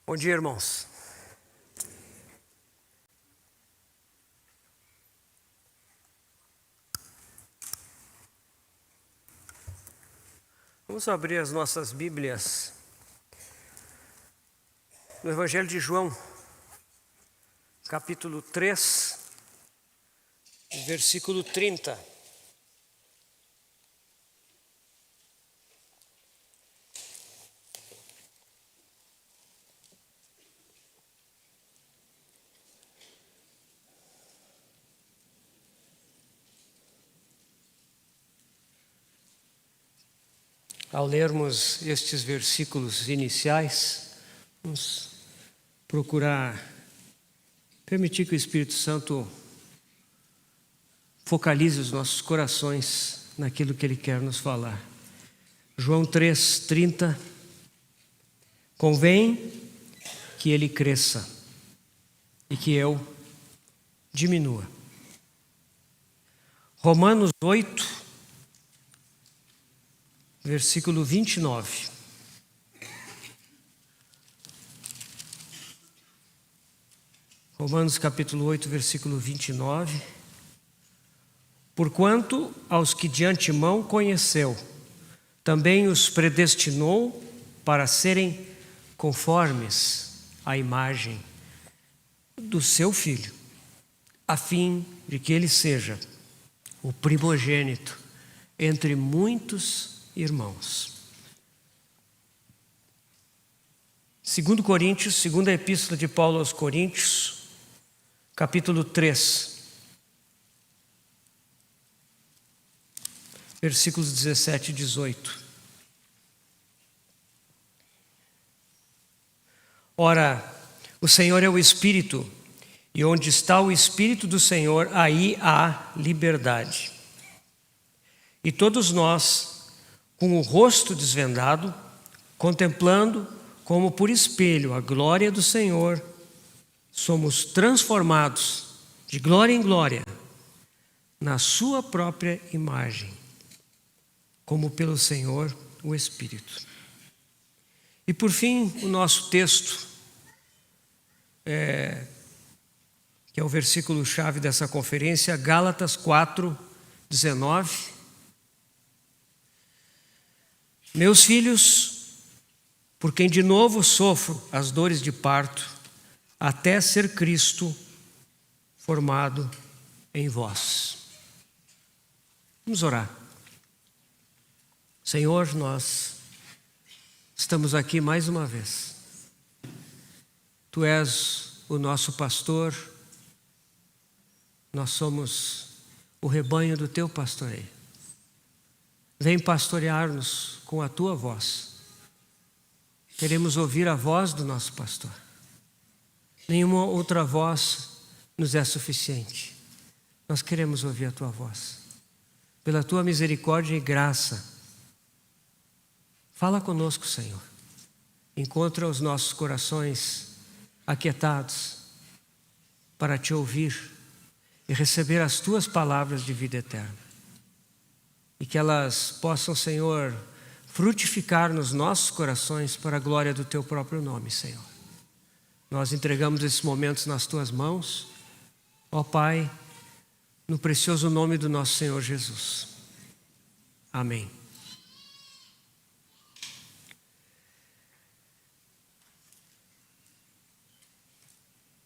Bom dia, irmãos. Vamos abrir as nossas Bíblias no Evangelho de João, capítulo 3, versículo 30. Ao lermos estes versículos iniciais, vamos procurar permitir que o Espírito Santo focalize os nossos corações naquilo que Ele quer nos falar. João 3:30. Convém que Ele cresça e que eu diminua. Romanos 8, versículo 29. Romanos capítulo 8, versículo 29. Porquanto aos que de antemão conheceu, também os predestinou para serem conformes à imagem do seu Filho, a fim de que ele seja o primogênito entre muitos irmãos. 2 Coríntios, segunda epístola de Paulo aos Coríntios, capítulo 3, versículos 17 e 18. Ora, o Senhor é o Espírito, e onde está o Espírito do Senhor, aí há liberdade. E todos nós, com o rosto desvendado, contemplando como por espelho a glória do Senhor, somos transformados de glória em glória na sua própria imagem, como pelo Senhor o Espírito. E por fim, o nosso texto, que é o versículo-chave dessa conferência, Gálatas 4:19. Meus filhos, por quem de novo sofro as dores de parto, até ser Cristo formado em vós. Vamos orar. Senhor, nós estamos aqui mais uma vez. Tu és o nosso pastor, nós somos o rebanho do teu pastoreio. Vem pastorear-nos com a tua voz. Queremos ouvir a voz do nosso pastor. Nenhuma outra voz nos é suficiente. Nós queremos ouvir a tua voz. Pela tua misericórdia e graça, fala conosco, Senhor. Encontra os nossos corações aquietados para te ouvir e receber as tuas palavras de vida eterna. E que elas possam, Senhor, frutificar nos nossos corações para a glória do teu próprio nome, Senhor. Nós entregamos esses momentos nas tuas mãos, ó Pai, no precioso nome do nosso Senhor Jesus. Amém.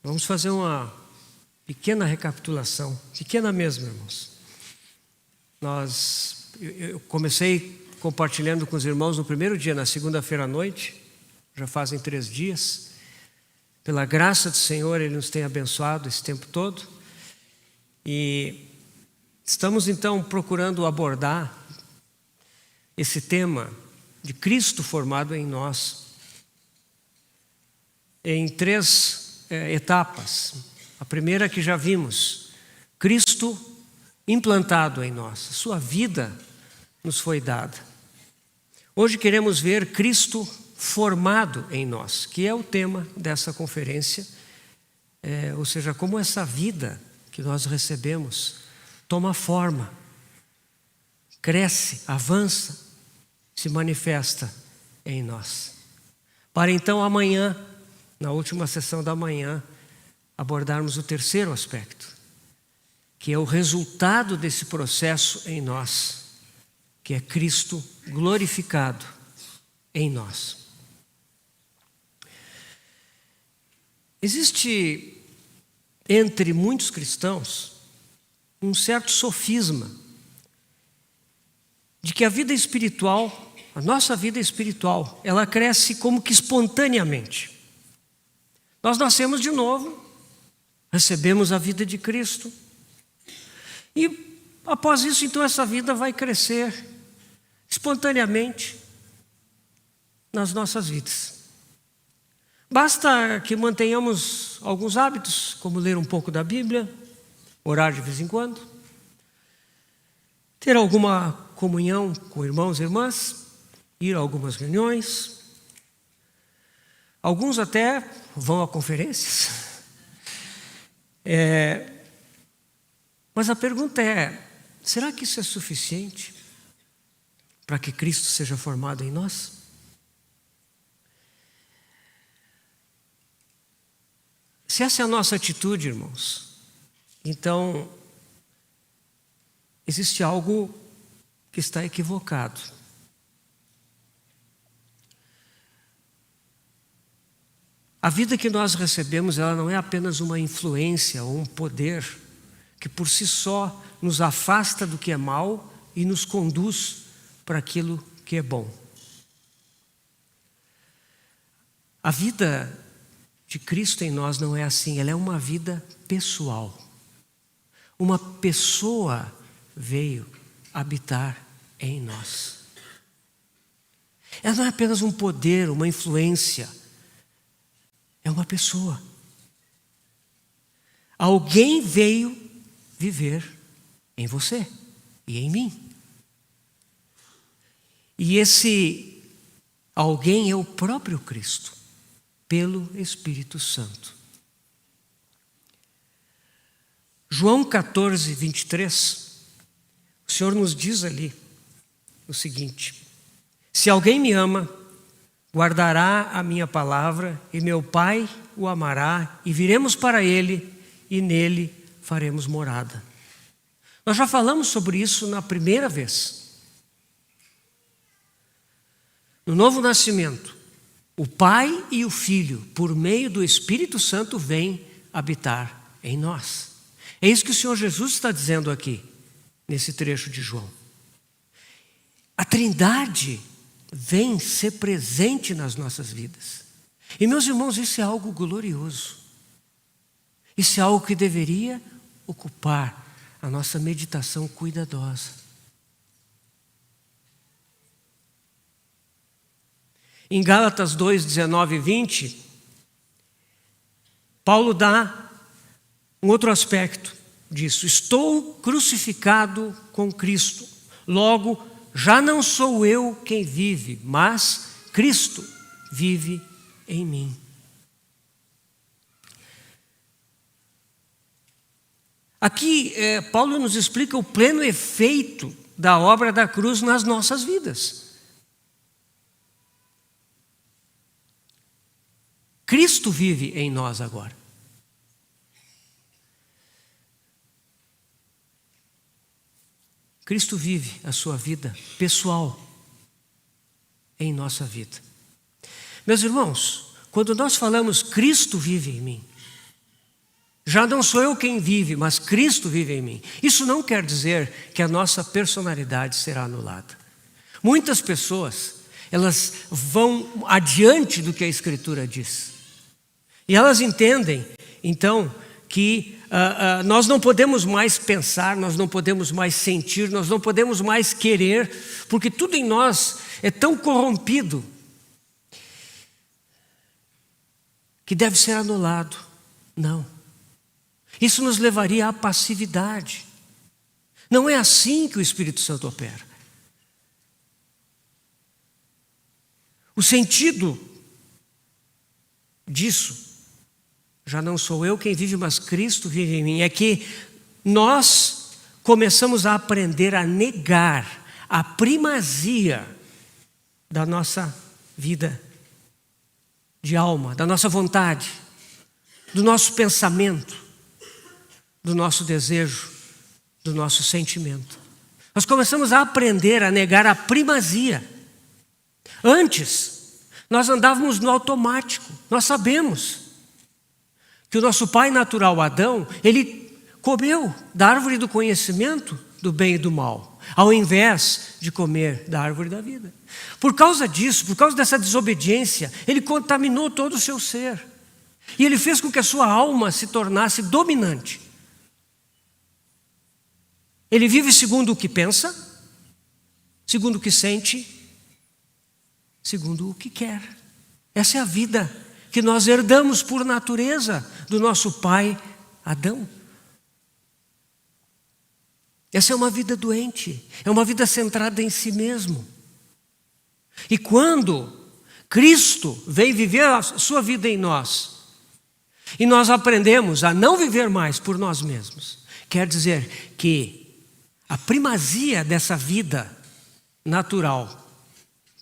Vamos fazer uma pequena recapitulação, pequena mesmo, irmãos. Eu comecei compartilhando com os irmãos no primeiro dia, na segunda-feira à noite, já fazem 3 dias. Pela graça do Senhor, Ele nos tem abençoado esse tempo todo. E estamos então procurando abordar esse tema de Cristo formado em nós em 3 etapas. A primeira que já vimos, Cristo implantado em nós, a sua vida nos foi dada. Hoje queremos ver Cristo formado em nós, que é o tema dessa conferência, ou seja, como essa vida que nós recebemos toma forma, cresce, avança, se manifesta em nós. Para então amanhã na última sessão da manhã, abordarmos o terceiro aspecto, que é o resultado desse processo em nós, que é Cristo glorificado em nós. Existe entre muitos cristãos um certo sofisma de que a vida espiritual, a nossa vida espiritual, ela cresce como que espontaneamente. Nós nascemos de novo, recebemos a vida de Cristo e após isso, então, essa vida vai crescer espontaneamente nas nossas vidas. Basta que mantenhamos alguns hábitos, como ler um pouco da Bíblia, orar de vez em quando, ter alguma comunhão com irmãos e irmãs, ir a algumas reuniões. Alguns até vão a conferências. Mas a pergunta é, será que isso é suficiente para que Cristo seja formado em nós? Se essa é a nossa atitude, irmãos, então existe algo que está equivocado. A vida que nós recebemos, ela não é apenas uma influência ou um poder que por si só nos afasta do que é mal e nos conduz para aquilo que é bom. A vida de Cristo em nós não é assim, ela é uma vida pessoal. Uma pessoa veio habitar em nós. Ela não é apenas um poder, uma influência, é uma pessoa. Alguém veio viver em você e em mim. E esse alguém é o próprio Cristo, pelo Espírito Santo. João 14, 23, o Senhor nos diz ali o seguinte: se alguém me ama, guardará a minha palavra, e meu Pai o amará, e viremos para ele, e nele faremos morada. Nós já falamos sobre isso na primeira vez. No novo nascimento, o Pai e o Filho, por meio do Espírito Santo, vêm habitar em nós. É isso que o Senhor Jesus está dizendo aqui, nesse trecho de João. A Trindade vem ser presente nas nossas vidas. E, meus irmãos, isso é algo glorioso. Isso é algo que deveria ocupar a nossa meditação cuidadosa. Em Gálatas 2, 19 e 20, Paulo dá um outro aspecto disso. Estou crucificado com Cristo. Logo, já não sou eu quem vive, mas Cristo vive em mim. Aqui, Paulo nos explica o pleno efeito da obra da cruz nas nossas vidas. Cristo vive em nós agora. Cristo vive a sua vida pessoal em nossa vida. Meus irmãos, quando nós falamos Cristo vive em mim, já não sou eu quem vive, mas Cristo vive em mim. Isso não quer dizer que a nossa personalidade será anulada. Muitas pessoas, elas vão adiante do que a Escritura diz. E elas entendem, então, que nós não podemos mais pensar, nós não podemos mais sentir, nós não podemos mais querer, porque tudo em nós é tão corrompido que deve ser anulado. Não. Isso nos levaria à passividade. Não é assim que o Espírito Santo opera. O sentido disso, já não sou eu quem vive, mas Cristo vive em mim, é que nós começamos a aprender a negar a primazia da nossa vida de alma, da nossa vontade, do nosso pensamento, do nosso desejo, do nosso sentimento. Nós começamos a aprender a negar a primazia. Antes, nós andávamos no automático. Nós sabemos que o nosso pai natural, Adão, ele comeu da árvore do conhecimento do bem e do mal, ao invés de comer da árvore da vida. Por causa disso, por causa dessa desobediência, ele contaminou todo o seu ser. E ele fez com que a sua alma se tornasse dominante. Ele vive segundo o que pensa, segundo o que sente, segundo o que quer. Essa é a vida que nós herdamos por natureza do nosso pai Adão. Essa é uma vida doente, é uma vida centrada em si mesmo. E quando Cristo vem viver a sua vida em nós, e nós aprendemos a não viver mais por nós mesmos, quer dizer que a primazia dessa vida natural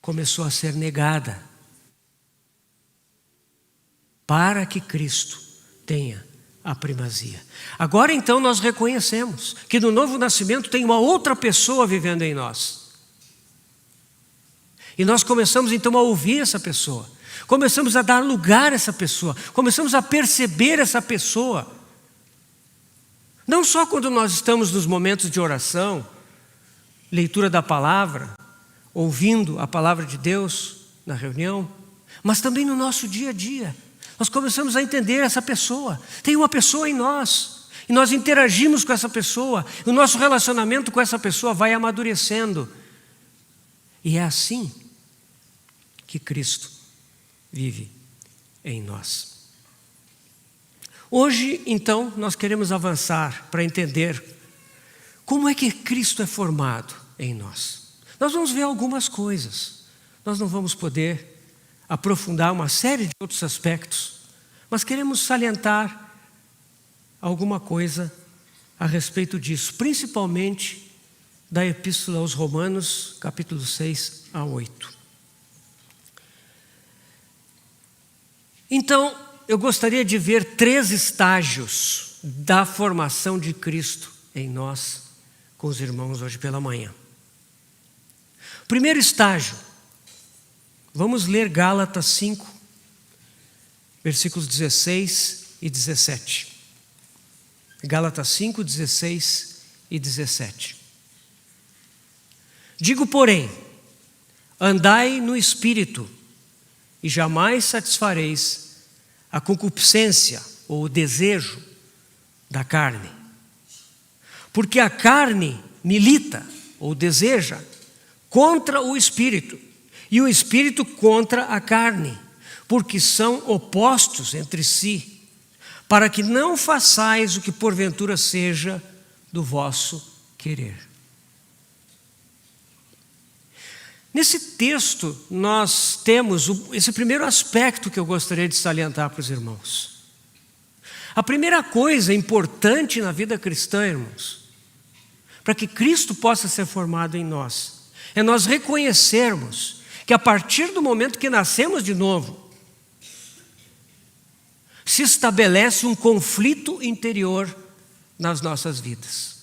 começou a ser negada para que Cristo tenha a primazia. Agora então nós reconhecemos que no novo nascimento tem uma outra pessoa vivendo em nós. E nós começamos então a ouvir essa pessoa. Começamos a dar lugar a essa pessoa. Começamos a perceber essa pessoa. Não só quando nós estamos nos momentos de oração, leitura da palavra, ouvindo a palavra de Deus na reunião, mas também no nosso dia a dia. Nós começamos a entender essa pessoa. Tem uma pessoa em nós. E nós interagimos com essa pessoa. E o nosso relacionamento com essa pessoa vai amadurecendo. E é assim que Cristo vive em nós. Hoje, então, nós queremos avançar para entender como é que Cristo é formado em nós. Nós vamos ver algumas coisas. Nós não vamos poder aprofundar uma série de outros aspectos, mas queremos salientar alguma coisa a respeito disso, principalmente da Epístola aos Romanos, capítulo 6 a 8. Então, eu gostaria de ver 3 estágios da formação de Cristo em nós, com os irmãos hoje pela manhã. Primeiro estágio, vamos ler Gálatas 5, versículos 16 e 17. Gálatas 5, 16 e 17. Digo, porém, andai no Espírito, e jamais satisfareis a concupiscência ou o desejo da carne. Porque a carne milita ou deseja contra o Espírito, e o Espírito contra a carne, porque são opostos entre si, para que não façais o que porventura seja do vosso querer. Nesse texto, nós temos esse primeiro aspecto que eu gostaria de salientar para os irmãos. A primeira coisa importante na vida cristã, irmãos, para que Cristo possa ser formado em nós, é nós reconhecermos que a partir do momento que nascemos de novo, se estabelece um conflito interior nas nossas vidas.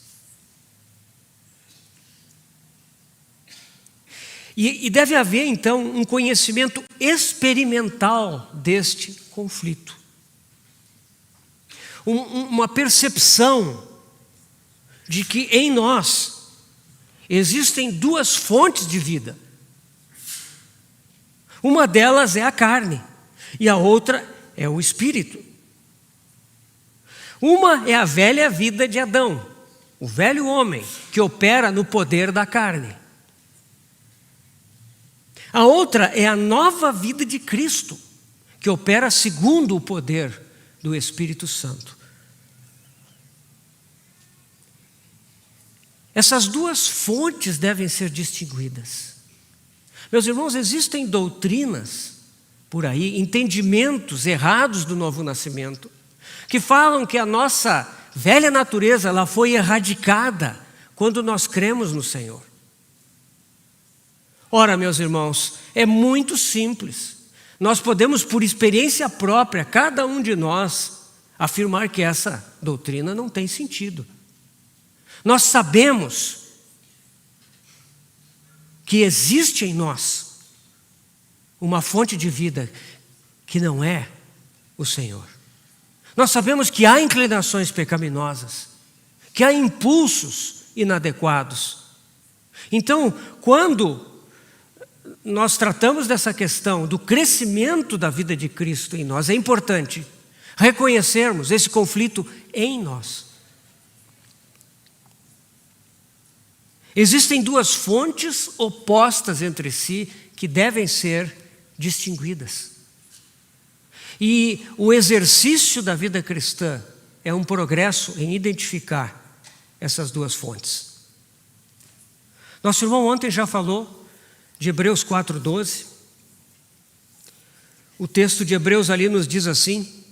E deve haver, então, um conhecimento experimental deste conflito. Uma percepção de que em nós existem 2 fontes de vida. Uma delas é a carne e a outra é o Espírito. Uma é a velha vida de Adão, o velho homem que opera no poder da carne. A outra é a nova vida de Cristo, que opera segundo o poder do Espírito Santo. Essas 2 fontes devem ser distinguidas. Meus irmãos, existem doutrinas por aí, entendimentos errados do novo nascimento, que falam que a nossa velha natureza ela foi erradicada quando nós cremos no Senhor. Ora, meus irmãos, é muito simples. Nós podemos, por experiência própria, cada um de nós, afirmar que essa doutrina não tem sentido. Nós sabemos que existe em nós uma fonte de vida que não é o Senhor. Nós sabemos que há inclinações pecaminosas, que há impulsos inadequados. Então, quando nós tratamos dessa questão do crescimento da vida de Cristo em nós, é importante reconhecermos esse conflito em nós. Existem duas fontes opostas entre si que devem ser distinguidas. E o exercício da vida cristã é um progresso em identificar essas duas fontes. Nosso irmão ontem já falou de Hebreus 4:12. O texto de Hebreus ali nos diz assim,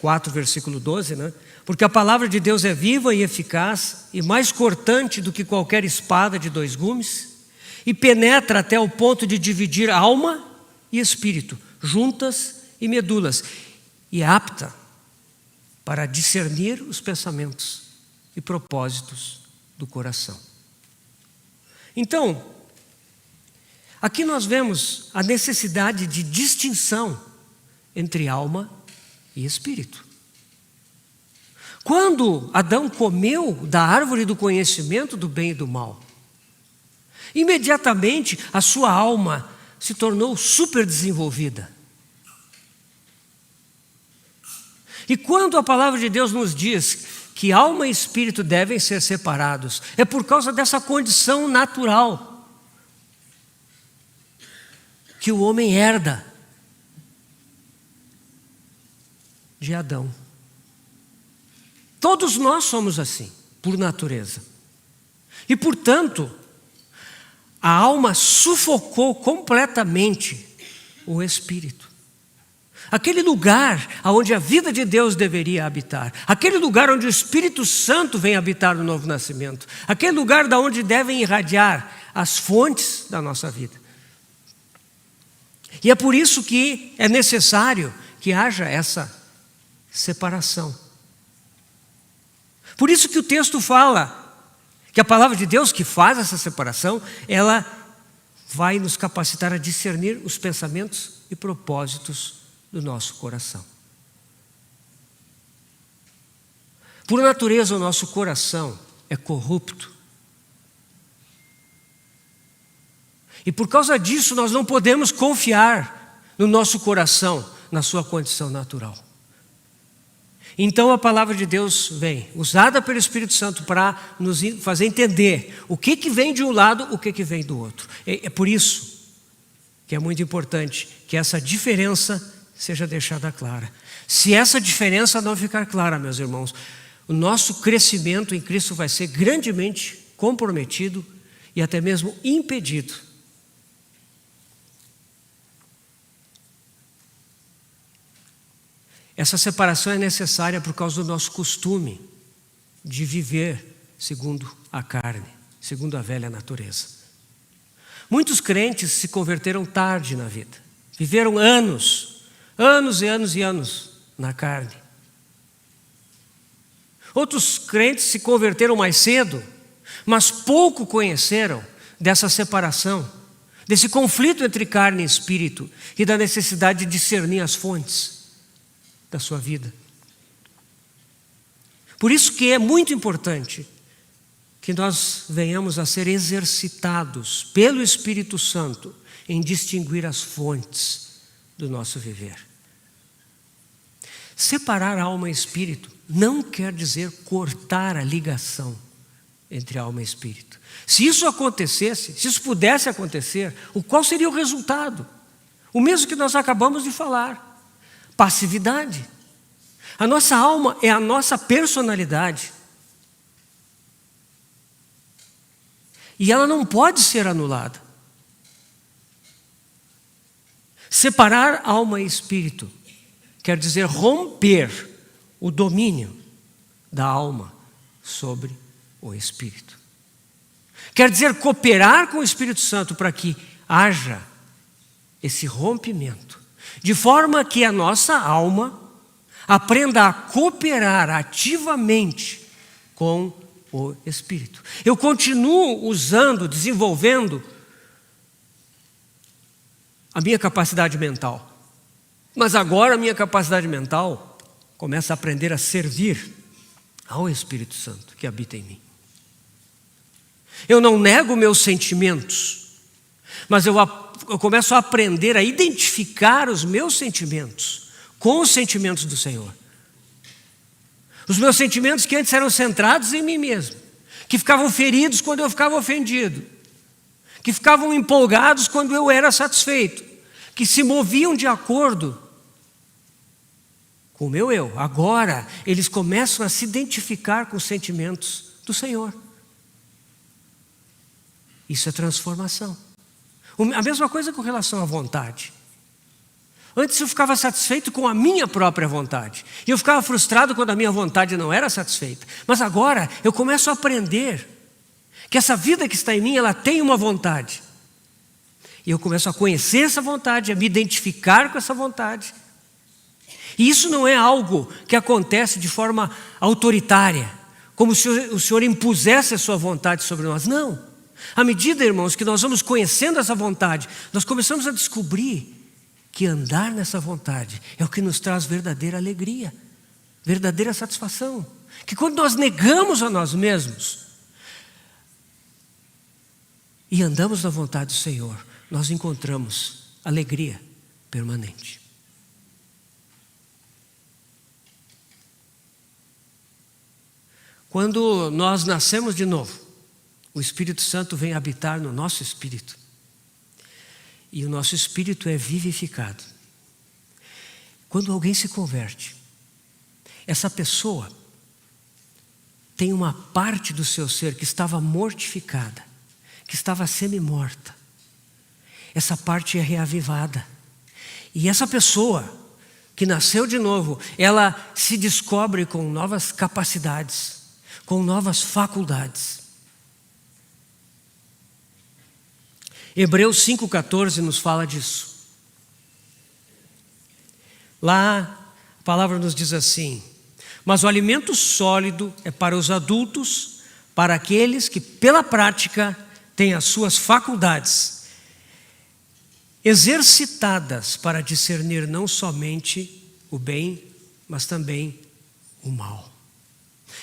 4 versículo 12, né? Porque a palavra de Deus é viva e eficaz e mais cortante do que qualquer espada de 2 gumes e penetra até o ponto de dividir alma e espírito, juntas e medulas, e é apta para discernir os pensamentos e propósitos do coração. Então, aqui nós vemos a necessidade de distinção entre alma e espírito. Quando Adão comeu da árvore do conhecimento do bem e do mal, imediatamente a sua alma se tornou super desenvolvida. E quando a palavra de Deus nos diz que alma e espírito devem ser separados, é por causa dessa condição natural que o homem herda de Adão. Todos nós somos assim, por natureza. E, portanto, a alma sufocou completamente o espírito. Aquele lugar onde a vida de Deus deveria habitar, aquele lugar onde o Espírito Santo vem habitar no novo nascimento, aquele lugar da onde devem irradiar as fontes da nossa vida. E é por isso que é necessário que haja essa separação. Por isso que o texto fala que a palavra de Deus que faz essa separação, ela vai nos capacitar a discernir os pensamentos e propósitos do nosso coração. Por natureza, o nosso coração é corrupto. E por causa disso, nós não podemos confiar no nosso coração, na sua condição natural. Então a palavra de Deus vem, usada pelo Espírito Santo para nos fazer entender o que vem de um lado, o que vem do outro. É por isso que é muito importante que essa diferença seja deixada clara. Se essa diferença não ficar clara, meus irmãos, o nosso crescimento em Cristo vai ser grandemente comprometido e até mesmo impedido. Essa separação é necessária por causa do nosso costume de viver segundo a carne, segundo a velha natureza. Muitos crentes se converteram tarde na vida. Viveram anos e anos na carne. Outros crentes se converteram mais cedo, mas pouco conheceram dessa separação, desse conflito entre carne e espírito e da necessidade de discernir as fontes da sua vida. Por isso que é muito importante que nós venhamos a ser exercitados pelo Espírito Santo em distinguir as fontes do nosso viver. Separar alma e espírito não quer dizer cortar a ligação entre alma e espírito. Se isso acontecesse, se isso pudesse acontecer, qual seria o resultado? O mesmo que nós acabamos de falar. Passividade. A nossa alma é a nossa personalidade. E ela não pode ser anulada. Separar alma e espírito quer dizer romper o domínio da alma sobre o espírito. Quer dizer cooperar com o Espírito Santo para que haja esse rompimento. de forma que a nossa alma aprenda a cooperar ativamente com o Espírito. Eu continuo usando, desenvolvendo a minha capacidade mental, mas agora a minha capacidade mental começa a aprender a servir ao Espírito Santo que habita em mim. Eu não nego meus sentimentos, mas eu começo a aprender a identificar os meus sentimentos com os sentimentos do Senhor. Os meus sentimentos que antes eram centrados em mim mesmo, que ficavam feridos quando eu ficava ofendido, que ficavam empolgados quando eu era satisfeito, que se moviam de acordo com o meu eu. Agora, eles começam a se identificar com os sentimentos do Senhor. Isso é transformação. A mesma coisa com relação à vontade. Antes eu ficava satisfeito com a minha própria vontade. E eu ficava frustrado quando a minha vontade não era satisfeita. Mas agora eu começo a aprender que essa vida que está em mim, ela tem uma vontade. E eu começo a conhecer essa vontade, a me identificar com essa vontade. E isso não é algo que acontece de forma autoritária, como se o Senhor impusesse a sua vontade sobre nós. Não. À medida, irmãos, que nós vamos conhecendo essa vontade, nós começamos a descobrir que andar nessa vontade é o que nos traz verdadeira alegria, verdadeira satisfação. Que quando nós negamos a nós mesmos e andamos na vontade do Senhor, nós encontramos alegria permanente. Quando nós nascemos de novo, o Espírito Santo vem habitar no nosso espírito. E o nosso espírito é vivificado. Quando alguém se converte, essa pessoa tem uma parte do seu ser que estava mortificada, que estava semi-morta. Essa parte é reavivada. E essa pessoa que nasceu de novo, ela se descobre com novas capacidades, com novas faculdades. Hebreus 5,14 nos fala disso. Lá a palavra nos diz assim: mas o alimento sólido é para os adultos, para aqueles que pela prática têm as suas faculdades exercitadas para discernir não somente o bem, mas também o mal.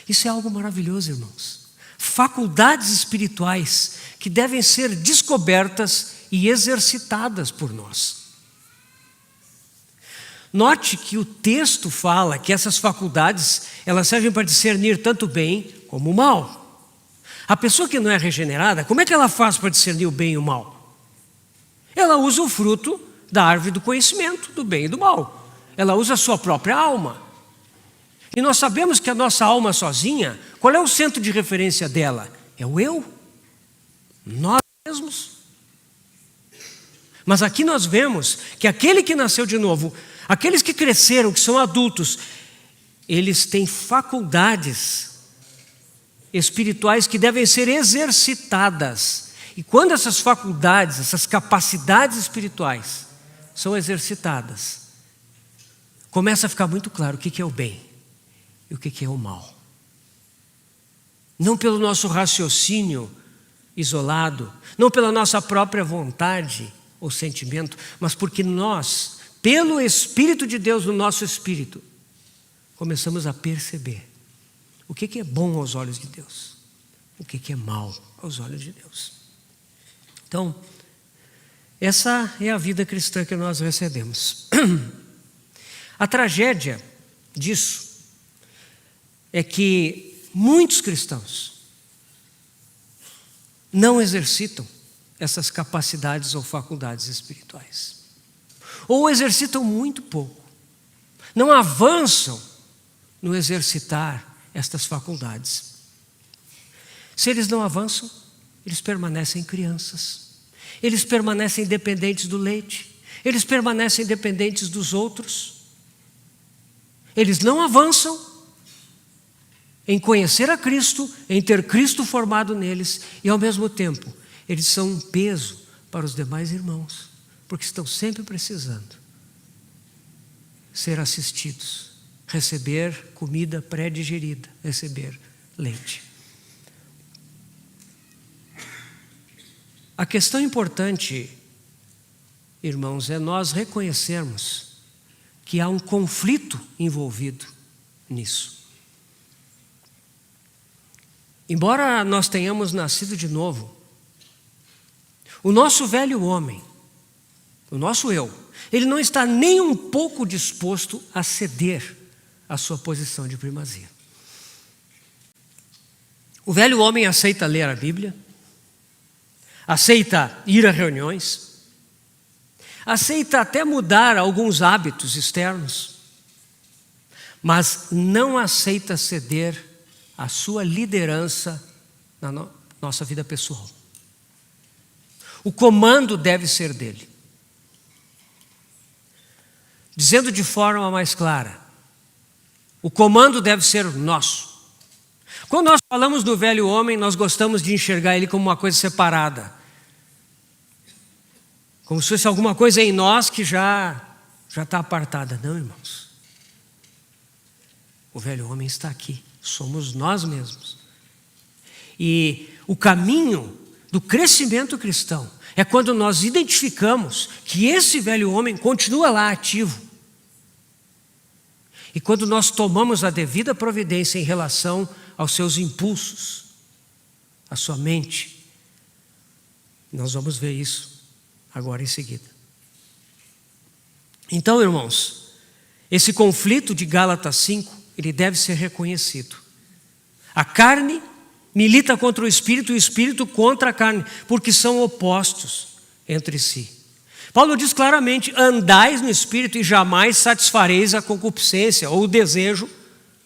Isso é algo maravilhoso, irmãos. Faculdades espirituais que devem ser descobertas e exercitadas por nós. Note que o texto fala que essas faculdades, elas servem para discernir tanto o bem como o mal. A pessoa que não é regenerada, como é que ela faz para discernir o bem e o mal? Ela usa o fruto da árvore do conhecimento, do bem e do mal. Ela usa a sua própria alma. E nós sabemos que a nossa alma sozinha, qual é o centro de referência dela? É o eu. Nós mesmos. Mas aqui nós vemos que aquele que nasceu de novo, aqueles que cresceram, que são adultos, eles têm faculdades espirituais que devem ser exercitadas. E quando essas faculdades, essas capacidades espirituais são exercitadas, começa a ficar muito claro o que é o bem e o que é o mal. Não pelo nosso raciocínio isolado, não pela nossa própria vontade ou sentimento, mas porque nós, pelo Espírito de Deus no nosso espírito, começamos a perceber o que é bom aos olhos de Deus, o que é mal aos olhos de Deus. Então, essa é a vida cristã que nós recebemos. A tragédia disso é que muitos cristãos não exercitam essas capacidades ou faculdades espirituais. Ou exercitam muito pouco. Não avançam no exercitar estas faculdades. Se eles não avançam, eles permanecem crianças. Eles permanecem dependentes do leite. Eles permanecem dependentes dos outros. Eles não avançam em conhecer a Cristo, em ter Cristo formado neles, e ao mesmo tempo, eles são um peso para os demais irmãos, porque estão sempre precisando ser assistidos, receber comida pré-digerida, receber leite. A questão importante, irmãos, é nós reconhecermos que há um conflito envolvido nisso. Embora nós tenhamos nascido de novo, o nosso velho homem, o nosso eu, ele não está nem um pouco disposto a ceder à sua posição de primazia. O velho homem aceita ler a Bíblia, aceita ir a reuniões, aceita até mudar alguns hábitos externos, mas não aceita ceder à sua liderança na nossa vida pessoal. O comando deve ser dele. Dizendo de forma mais clara, o comando deve ser nosso. Quando nós falamos do velho homem, nós gostamos de enxergar ele como uma coisa separada. Como se fosse alguma coisa em nós que já está apartada. Não, irmãos. O velho homem está aqui. Somos nós mesmos. E o caminho do crescimento cristão é quando nós identificamos que esse velho homem continua lá ativo. E quando nós tomamos a devida providência em relação aos seus impulsos, à sua mente, nós vamos ver isso agora em seguida. Então, irmãos, esse conflito de Gálatas 5, ele deve ser reconhecido. A carne milita contra o espírito e o espírito contra a carne, porque são opostos entre si. Paulo diz claramente: andais no espírito e jamais satisfareis a concupiscência ou o desejo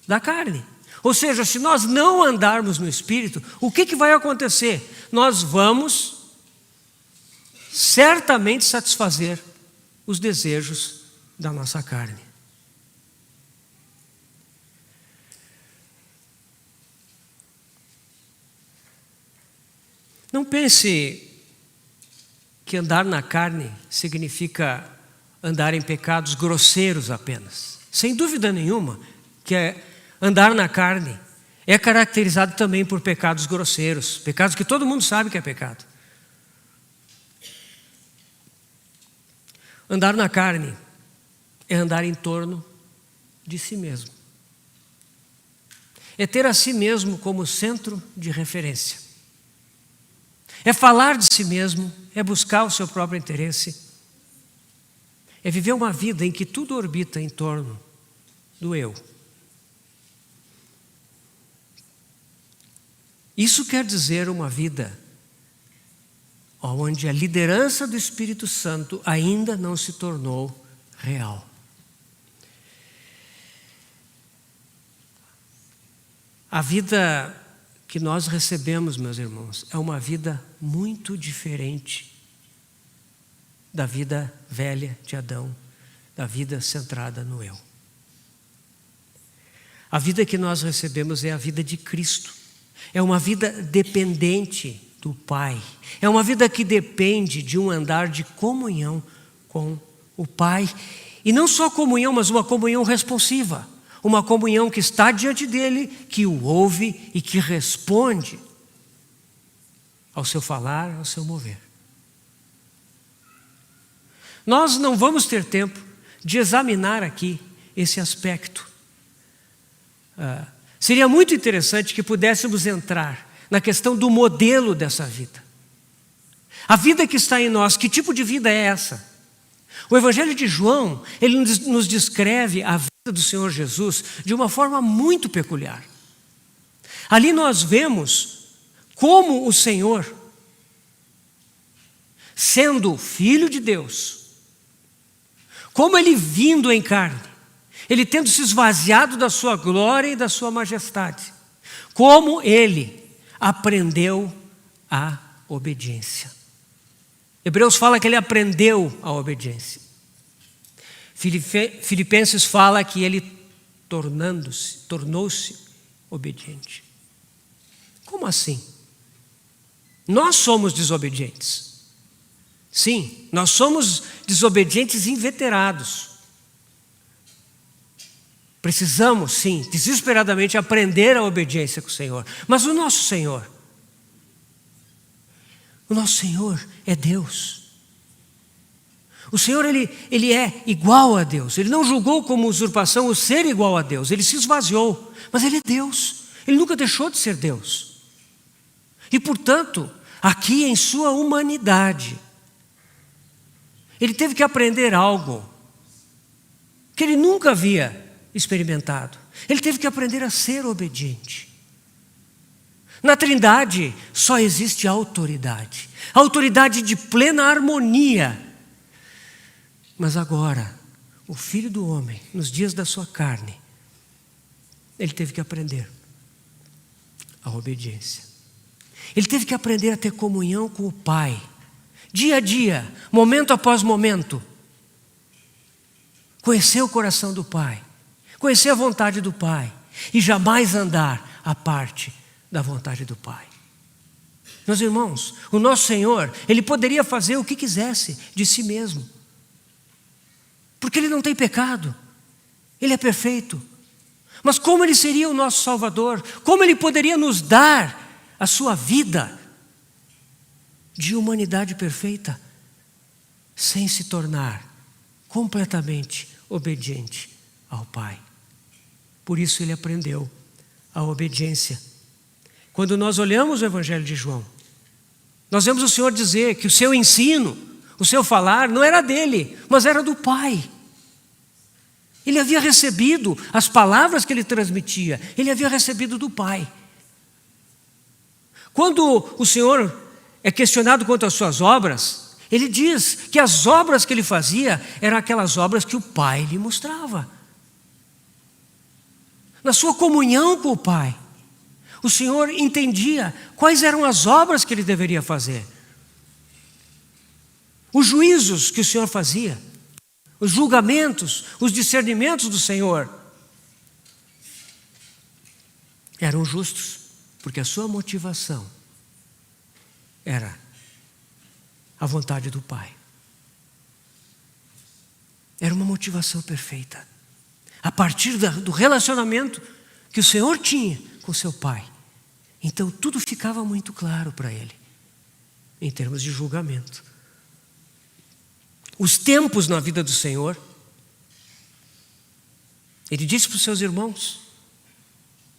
da carne. Ou seja, se nós não andarmos no espírito, o que vai acontecer? Nós vamos certamente satisfazer os desejos da nossa carne. Não pense que andar na carne significa andar em pecados grosseiros apenas. Sem dúvida nenhuma que andar na carne é caracterizado também por pecados grosseiros, pecados que todo mundo sabe que é pecado. Andar na carne é andar em torno de si mesmo. É ter a si mesmo como centro de referência. É falar de si mesmo, é buscar o seu próprio interesse. É viver uma vida em que tudo orbita em torno do eu. Isso quer dizer uma vida onde a liderança do Espírito Santo ainda não se tornou real. A vida que nós recebemos, meus irmãos, é uma vida muito diferente da vida velha de Adão, da vida centrada no eu. A vida que nós recebemos é a vida de Cristo. É uma vida dependente do Pai. É uma vida que depende de um andar de comunhão com o Pai. E não só comunhão, mas uma comunhão responsiva. Uma comunhão que está diante dele, que o ouve e que responde ao seu falar, ao seu mover. Nós não vamos ter tempo de examinar aqui esse aspecto. Seria muito interessante que pudéssemos entrar na questão do modelo dessa vida. A vida que está em nós, que tipo de vida é essa? O Evangelho de João, ele nos descreve a vida do Senhor Jesus de uma forma muito peculiar. Ali nós vemos como o Senhor, sendo Filho de Deus, como Ele vindo em carne, Ele tendo se esvaziado da sua glória e da sua majestade, como Ele aprendeu a obediência. Hebreus fala que Ele aprendeu a obediência. Filipenses fala que Ele tornou-se obediente. Como assim? Nós somos desobedientes. Sim, nós somos desobedientes inveterados. Precisamos, sim, desesperadamente aprender a obediência com o Senhor. Mas o nosso Senhor é Deus. O Senhor, Ele é igual a Deus. Ele não julgou como usurpação o ser igual a Deus. Ele se esvaziou, mas Ele é Deus. Ele nunca deixou de ser Deus. E, portanto, aqui em sua humanidade, Ele teve que aprender algo que Ele nunca havia experimentado. Ele teve que aprender a ser obediente. Na Trindade só existe autoridade. Autoridade de plena harmonia. Mas agora, o Filho do Homem, nos dias da sua carne, ele teve que aprender a obediência. Ele teve que aprender a ter comunhão com o Pai. Dia a dia, momento após momento. Conhecer o coração do Pai. Conhecer a vontade do Pai. E jamais andar à parte da vontade do Pai. Meus irmãos, o nosso Senhor, Ele poderia fazer o que quisesse de si mesmo. Porque Ele não tem pecado. Ele é perfeito. Mas como Ele seria o nosso Salvador? Como Ele poderia nos dar a sua vida de humanidade perfeita sem se tornar completamente obediente ao Pai? Por isso Ele aprendeu a obediência. Quando nós olhamos o Evangelho de João, nós vemos o Senhor dizer que o seu ensino, o seu falar, não era dele, mas era do Pai. Ele havia recebido as palavras que ele transmitia, ele havia recebido do Pai. Quando o Senhor é questionado quanto às suas obras, ele diz que as obras que ele fazia eram aquelas obras que o Pai lhe mostrava. Na sua comunhão com o Pai, o Senhor entendia quais eram as obras que ele deveria fazer. Os juízos que o Senhor fazia, os julgamentos, os discernimentos do Senhor eram justos, porque a sua motivação era a vontade do Pai. Era uma motivação perfeita. A partir do relacionamento que o Senhor tinha com seu Pai. Então tudo ficava muito claro para ele, em termos de julgamento. Os tempos na vida do Senhor, ele disse para os seus irmãos: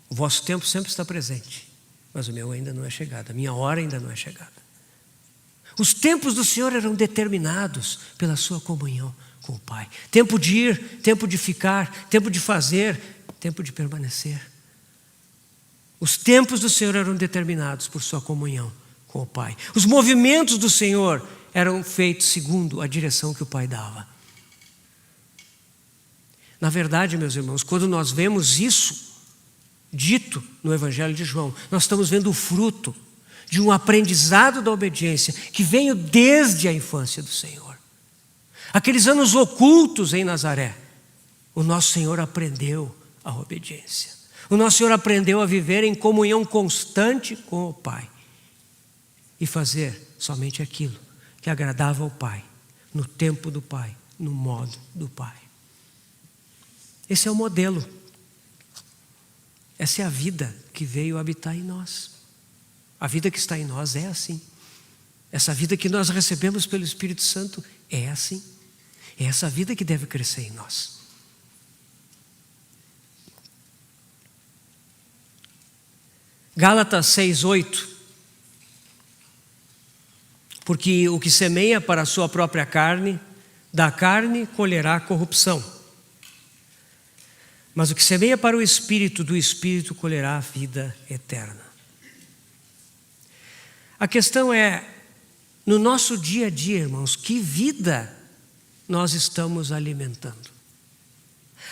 o vosso tempo sempre está presente, mas o meu ainda não é chegado, a minha hora ainda não é chegada. Os tempos do Senhor eram determinados pela sua comunhão com o Pai. Tempo de ir, tempo de ficar, tempo de fazer, tempo de permanecer. Os tempos do Senhor eram determinados por sua comunhão com o Pai. Os movimentos do Senhor eram feitos segundo a direção que o Pai dava. Na verdade, meus irmãos, quando nós vemos isso dito no Evangelho de João, nós estamos vendo o fruto de um aprendizado da obediência que veio desde a infância do Senhor. Aqueles anos ocultos em Nazaré, o nosso Senhor aprendeu a obediência. O nosso Senhor aprendeu a viver em comunhão constante com o Pai e fazer somente aquilo que agradava ao Pai, no tempo do Pai, no modo do Pai. Esse é o modelo. Essa é a vida que veio habitar em nós. A vida que está em nós é assim. Essa vida que nós recebemos pelo Espírito Santo é assim. É essa vida que deve crescer em nós. Gálatas 6:8. Porque o que semeia para a sua própria carne, da carne colherá corrupção. Mas o que semeia para o Espírito, do Espírito colherá a vida eterna. A questão é, no nosso dia a dia, irmãos, que vida nós estamos alimentando?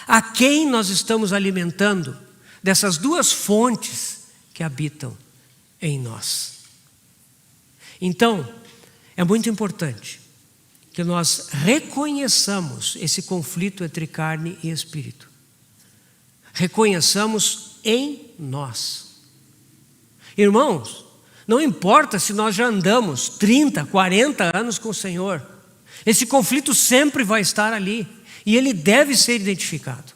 A quem nós estamos alimentando dessas duas fontes que habitam em nós? Então, é muito importante que nós reconheçamos esse conflito entre carne e espírito. Reconheçamos em nós. Irmãos, não importa se nós já andamos 30, 40 anos com o Senhor, esse conflito sempre vai estar ali e ele deve ser identificado.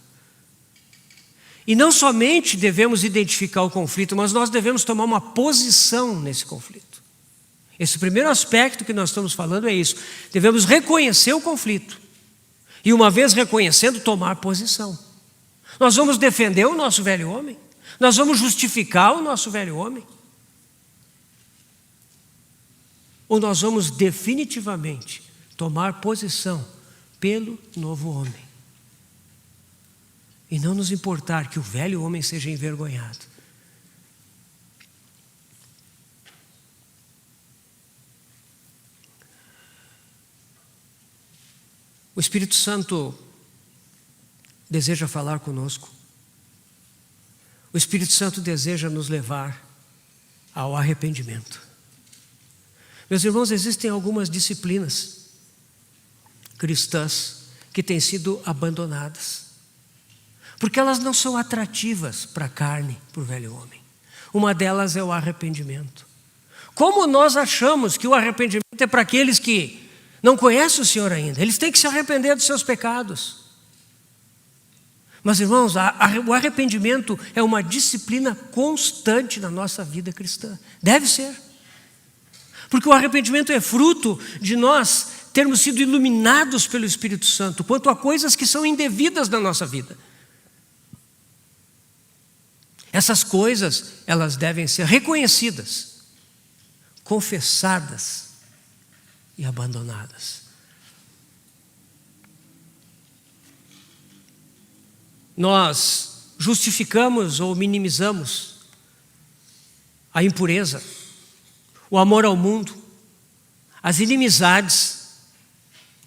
E não somente devemos identificar o conflito, mas nós devemos tomar uma posição nesse conflito. Esse primeiro aspecto que nós estamos falando é isso. Devemos reconhecer o conflito. E uma vez reconhecendo, tomar posição. Nós vamos defender o nosso velho homem? Nós vamos justificar o nosso velho homem? Ou nós vamos definitivamente tomar posição pelo novo homem? E não nos importar que o velho homem seja envergonhado. O Espírito Santo deseja falar conosco. O Espírito Santo deseja nos levar ao arrependimento. Meus irmãos, existem algumas disciplinas cristãs que têm sido abandonadas, porque elas não são atrativas para a carne, para o velho homem. Uma delas é o arrependimento. Como nós achamos que o arrependimento é para aqueles que não conhecem o Senhor ainda? Eles têm que se arrepender dos seus pecados. Mas, irmãos, o arrependimento é uma disciplina constante na nossa vida cristã. Deve ser. Porque o arrependimento é fruto de nós termos sido iluminados pelo Espírito Santo quanto a coisas que são indevidas na nossa vida. Essas coisas, elas devem ser reconhecidas, confessadas e abandonadas. Nós justificamos ou minimizamos a impureza, o amor ao mundo, as inimizades,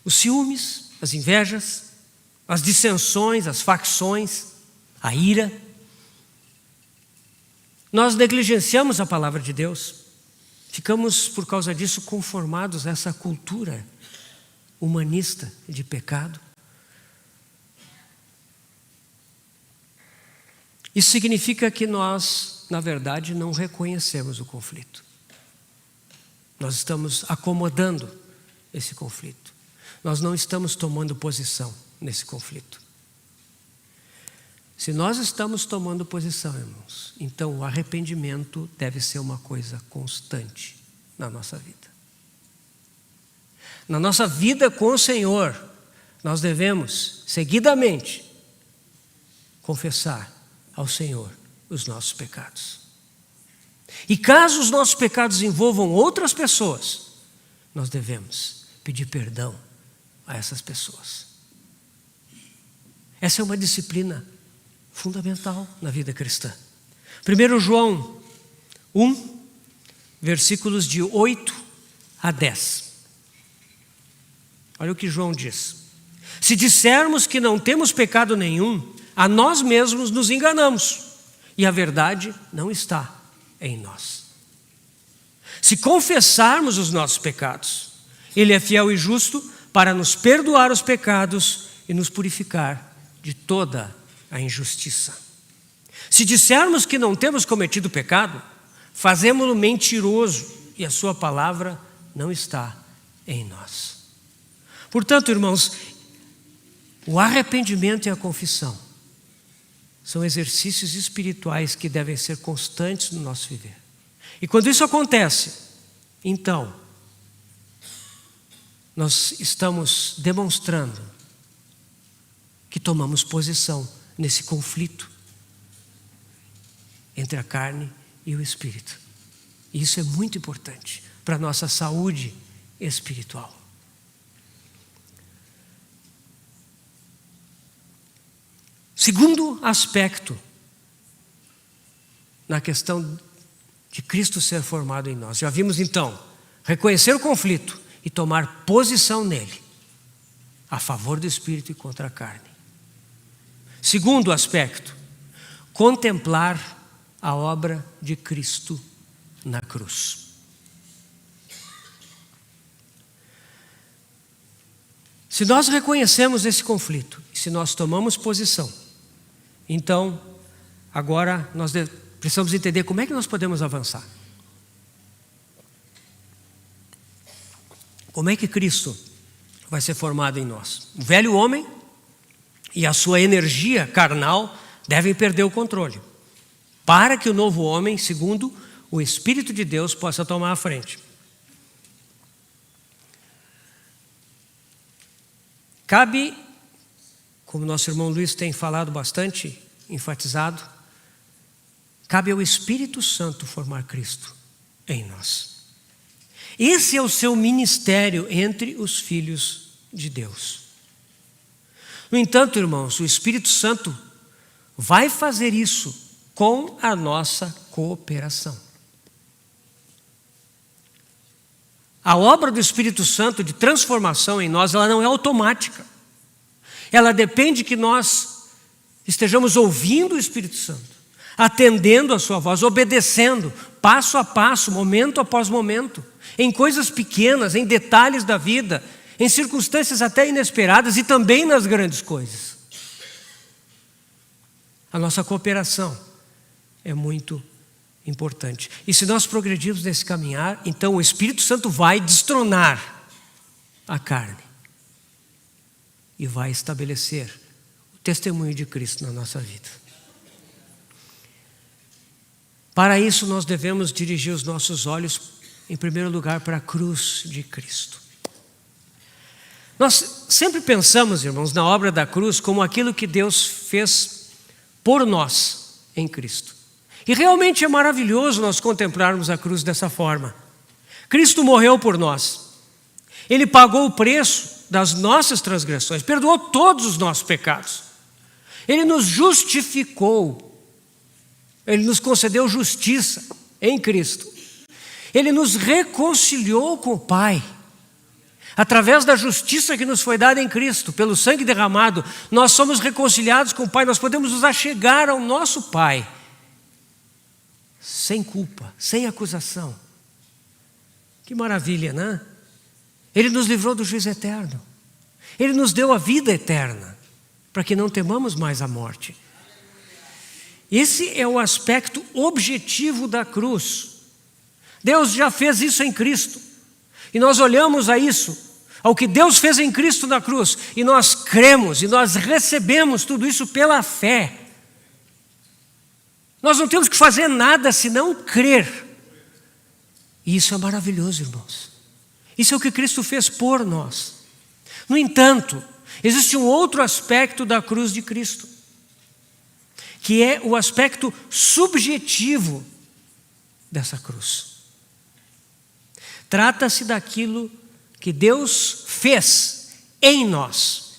os ciúmes, as invejas, as dissensões, as facções, a ira. Nós negligenciamos a palavra de Deus, ficamos por causa disso conformados a essa cultura humanista de pecado. Isso significa que nós, na verdade, não reconhecemos o conflito. Nós estamos acomodando esse conflito. Nós não estamos tomando posição nesse conflito. Se nós estamos tomando posição, irmãos, então o arrependimento deve ser uma coisa constante na nossa vida. Na nossa vida com o Senhor, nós devemos, seguidamente, confessar ao Senhor os nossos pecados. E caso os nossos pecados envolvam outras pessoas, nós devemos pedir perdão a essas pessoas. Essa é uma disciplina fundamental na vida cristã. 1 João 1, versículos de 8 a 10. Olha o que João diz. Se dissermos que não temos pecado nenhum, a nós mesmos nos enganamos, e a verdade não está em nós. Se confessarmos os nossos pecados, Ele é fiel e justo para nos perdoar os pecados e nos purificar de toda a injustiça. Se dissermos que não temos cometido pecado, fazemo-lo mentiroso e a sua palavra não está em nós. Portanto, irmãos, o arrependimento e a confissão são exercícios espirituais que devem ser constantes no nosso viver. E quando isso acontece, então, nós estamos demonstrando que tomamos posição nesse conflito entre a carne e o espírito. E isso é muito importante para a nossa saúde espiritual. Segundo aspecto na questão de Cristo ser formado em nós. Já vimos então, reconhecer o conflito e tomar posição nele, a favor do espírito e contra a carne. Segundo aspecto, contemplar a obra de Cristo na cruz. Se nós reconhecemos esse conflito, e se nós tomamos posição, então, agora nós precisamos entender como é que nós podemos avançar. Como é que Cristo vai ser formado em nós? O velho homem e a sua energia carnal devem perder o controle, para que o novo homem, segundo o Espírito de Deus, possa tomar a frente. Cabe, como nosso irmão Luiz tem falado bastante, enfatizado, cabe ao Espírito Santo formar Cristo em nós. Esse é o seu ministério entre os filhos de Deus. No entanto, irmãos, o Espírito Santo vai fazer isso com a nossa cooperação. A obra do Espírito Santo de transformação em nós, ela não é automática. Ela depende que nós estejamos ouvindo o Espírito Santo, atendendo a sua voz, obedecendo, passo a passo, momento após momento, em coisas pequenas, em detalhes da vida, em circunstâncias até inesperadas e também nas grandes coisas. A nossa cooperação é muito importante. E se nós progredirmos nesse caminhar, então o Espírito Santo vai destronar a carne e vai estabelecer o testemunho de Cristo na nossa vida. Para isso nós devemos dirigir os nossos olhos, em primeiro lugar, para a cruz de Cristo. Nós sempre pensamos, irmãos, na obra da cruz como aquilo que Deus fez por nós em Cristo. E realmente é maravilhoso nós contemplarmos a cruz dessa forma. Cristo morreu por nós. Ele pagou o preço das nossas transgressões, perdoou todos os nossos pecados. Ele nos justificou. Ele nos concedeu justiça em Cristo. Ele nos reconciliou com o Pai. Através da justiça que nos foi dada em Cristo, pelo sangue derramado, nós somos reconciliados com o Pai, nós podemos nos achegar ao nosso Pai, sem culpa, sem acusação. Que maravilha, não é? Ele nos livrou do juízo eterno. Ele nos deu a vida eterna, para que não temamos mais a morte. Esse é o aspecto objetivo da cruz. Deus já fez isso em Cristo. E nós olhamos a isso, ao que Deus fez em Cristo na cruz, e nós cremos, e nós recebemos tudo isso pela fé. Nós não temos que fazer nada senão crer. E isso é maravilhoso, irmãos. Isso é o que Cristo fez por nós. No entanto, existe um outro aspecto da cruz de Cristo, que é o aspecto subjetivo dessa cruz. Trata-se daquilo que Deus fez em nós.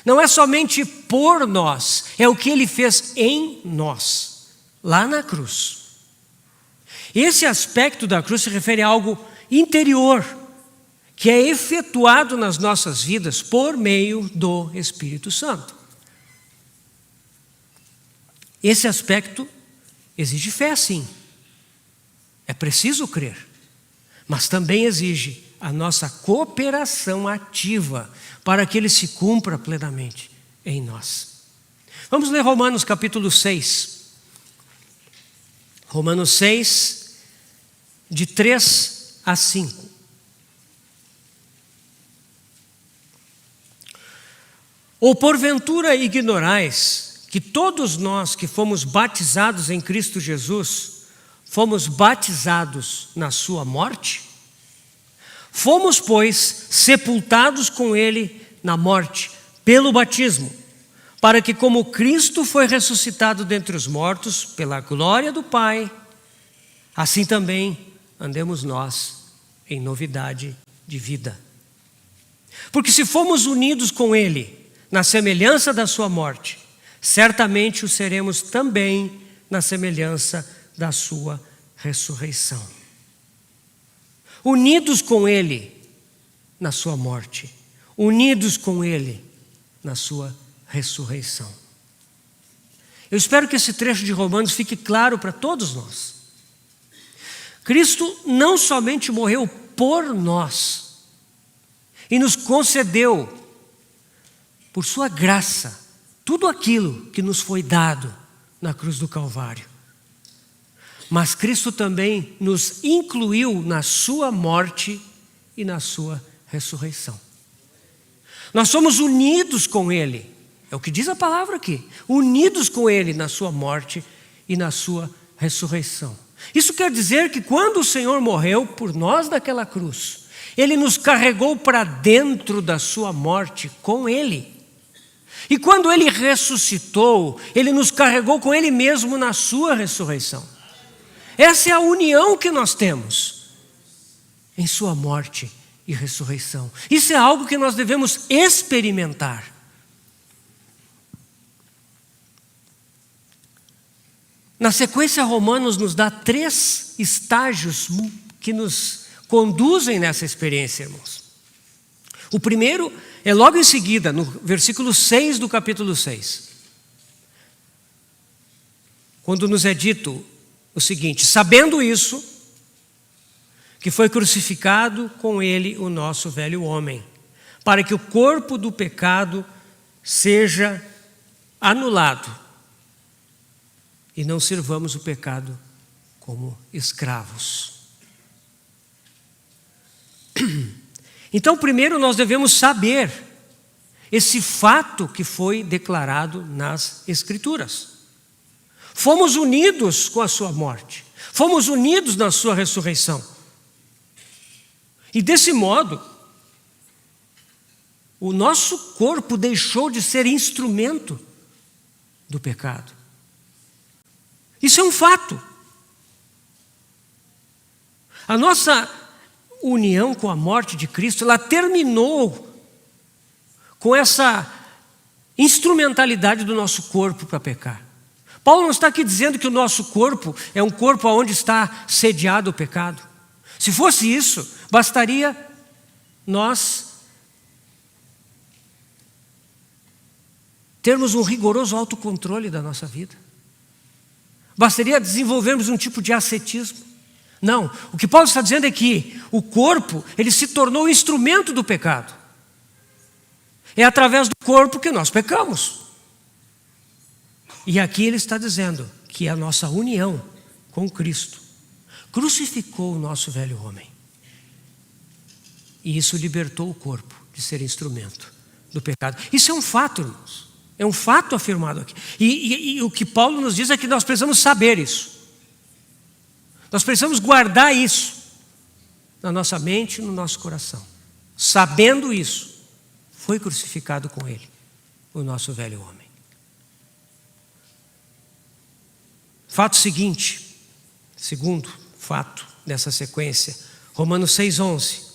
Não é somente por nós, é o que Ele fez em nós, lá na cruz. Esse aspecto da cruz se refere a algo interior, que é efetuado nas nossas vidas por meio do Espírito Santo. Esse aspecto exige fé, sim. É preciso crer. Mas também exige a nossa cooperação ativa para que ele se cumpra plenamente em nós. Vamos ler Romanos capítulo 6. Romanos 6, de 3 a 5. Ou porventura ignorais que todos nós que fomos batizados em Cristo Jesus, fomos batizados na sua morte? Fomos, pois, sepultados com ele na morte, pelo batismo, para que como Cristo foi ressuscitado dentre os mortos, pela glória do Pai, assim também andemos nós em novidade de vida. Porque se fomos unidos com ele na semelhança da sua morte, certamente o seremos também na semelhança da sua ressurreição. Unidos com ele na sua morte, unidos com ele na sua ressurreição. Eu espero que esse trecho de Romanos fique claro para todos nós. Cristo não somente morreu por nós e nos concedeu, por sua graça, tudo aquilo que nos foi dado na cruz do Calvário, mas Cristo também nos incluiu na sua morte e na sua ressurreição. Nós somos unidos com ele É o que diz a palavra aqui. Unidos com Ele na sua morte e na sua ressurreição. Isso quer dizer que quando o Senhor morreu por nós naquela cruz, Ele nos carregou para dentro da sua morte com Ele. E quando Ele ressuscitou, Ele nos carregou com Ele mesmo na sua ressurreição. Essa é a união que nós temos em sua morte e ressurreição. Isso é algo que nós devemos experimentar. Na sequência, Romanos nos dá 3 estágios que nos conduzem nessa experiência, irmãos. O primeiro é logo em seguida, no versículo 6 do capítulo 6. Quando nos é dito o seguinte: sabendo isso, que foi crucificado com ele o nosso velho homem, para que o corpo do pecado seja anulado, e não sirvamos o pecado como escravos. Então, primeiro nós devemos saber esse fato que foi declarado nas Escrituras. Fomos unidos com a sua morte, fomos unidos na sua ressurreição. E desse modo, o nosso corpo deixou de ser instrumento do pecado. Isso é um fato. A nossa união com a morte de Cristo, ela terminou com essa instrumentalidade do nosso corpo para pecar. Paulo não está aqui dizendo que o nosso corpo é um corpo onde está sediado o pecado. Se fosse isso, bastaria nós termos um rigoroso autocontrole da nossa vida. Bastaria desenvolvermos um tipo de ascetismo. Não, o que Paulo está dizendo é que o corpo, ele se tornou o instrumento do pecado. É através do corpo que nós pecamos. E aqui ele está dizendo que a nossa união com Cristo crucificou o nosso velho homem. E isso libertou o corpo de ser instrumento do pecado. Isso é um fato, irmãos. É um fato afirmado aqui. E o que Paulo nos diz é que nós precisamos saber isso. Nós precisamos guardar isso na nossa mente e no nosso coração. Sabendo isso, foi crucificado com ele o nosso velho homem. Fato seguinte, segundo fato dessa sequência, Romanos 6,11.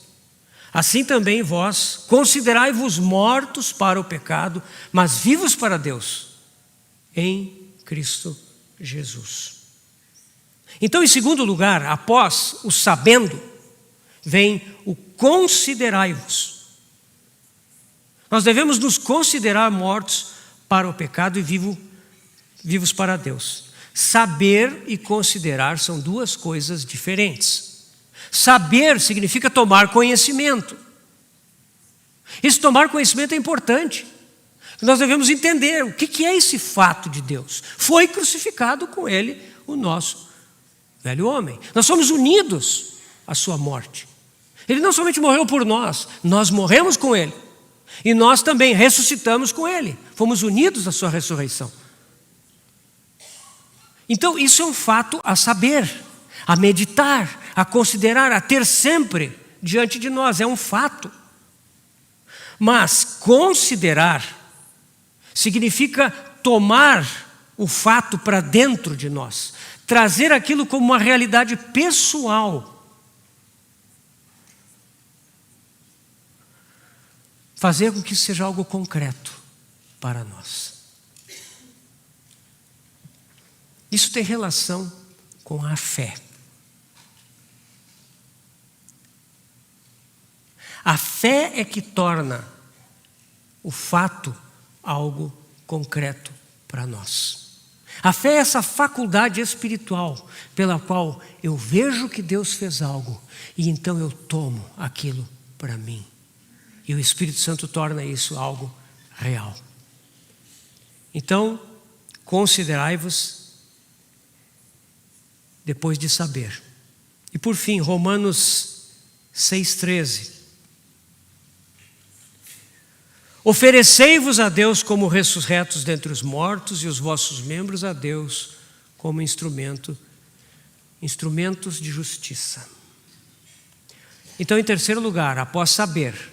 Assim também vós considerai-vos mortos para o pecado, mas vivos para Deus, em Cristo Jesus. Então, em segundo lugar, após o sabendo, vem o considerai-vos. Nós devemos nos considerar mortos para o pecado e vivos para Deus. Saber e considerar são duas coisas diferentes. Saber significa tomar conhecimento. Esse tomar conhecimento é importante. Nós devemos entender o que é esse fato de Deus. Foi crucificado com ele o nosso velho homem. Nós somos unidos à sua morte. Ele não somente morreu por nós, nós morremos com ele. E nós também ressuscitamos com ele. Fomos unidos à sua ressurreição. Então isso é um fato a saber, a meditar, a considerar, a ter sempre diante de nós. É um fato. Mas considerar significa tomar o fato para dentro de nós, trazer aquilo como uma realidade pessoal. Fazer com que isso seja algo concreto para nós. Isso tem relação com a fé. A fé é que torna o fato algo concreto para nós. A fé é essa faculdade espiritual pela qual eu vejo que Deus fez algo e então eu tomo aquilo para mim. E o Espírito Santo torna isso algo real. Então, considerai-vos depois de saber. E por fim, Romanos 6,13. Oferecei-vos a Deus como ressurretos dentre os mortos e os vossos membros a Deus como instrumentos de justiça. Então, em terceiro lugar, após saber,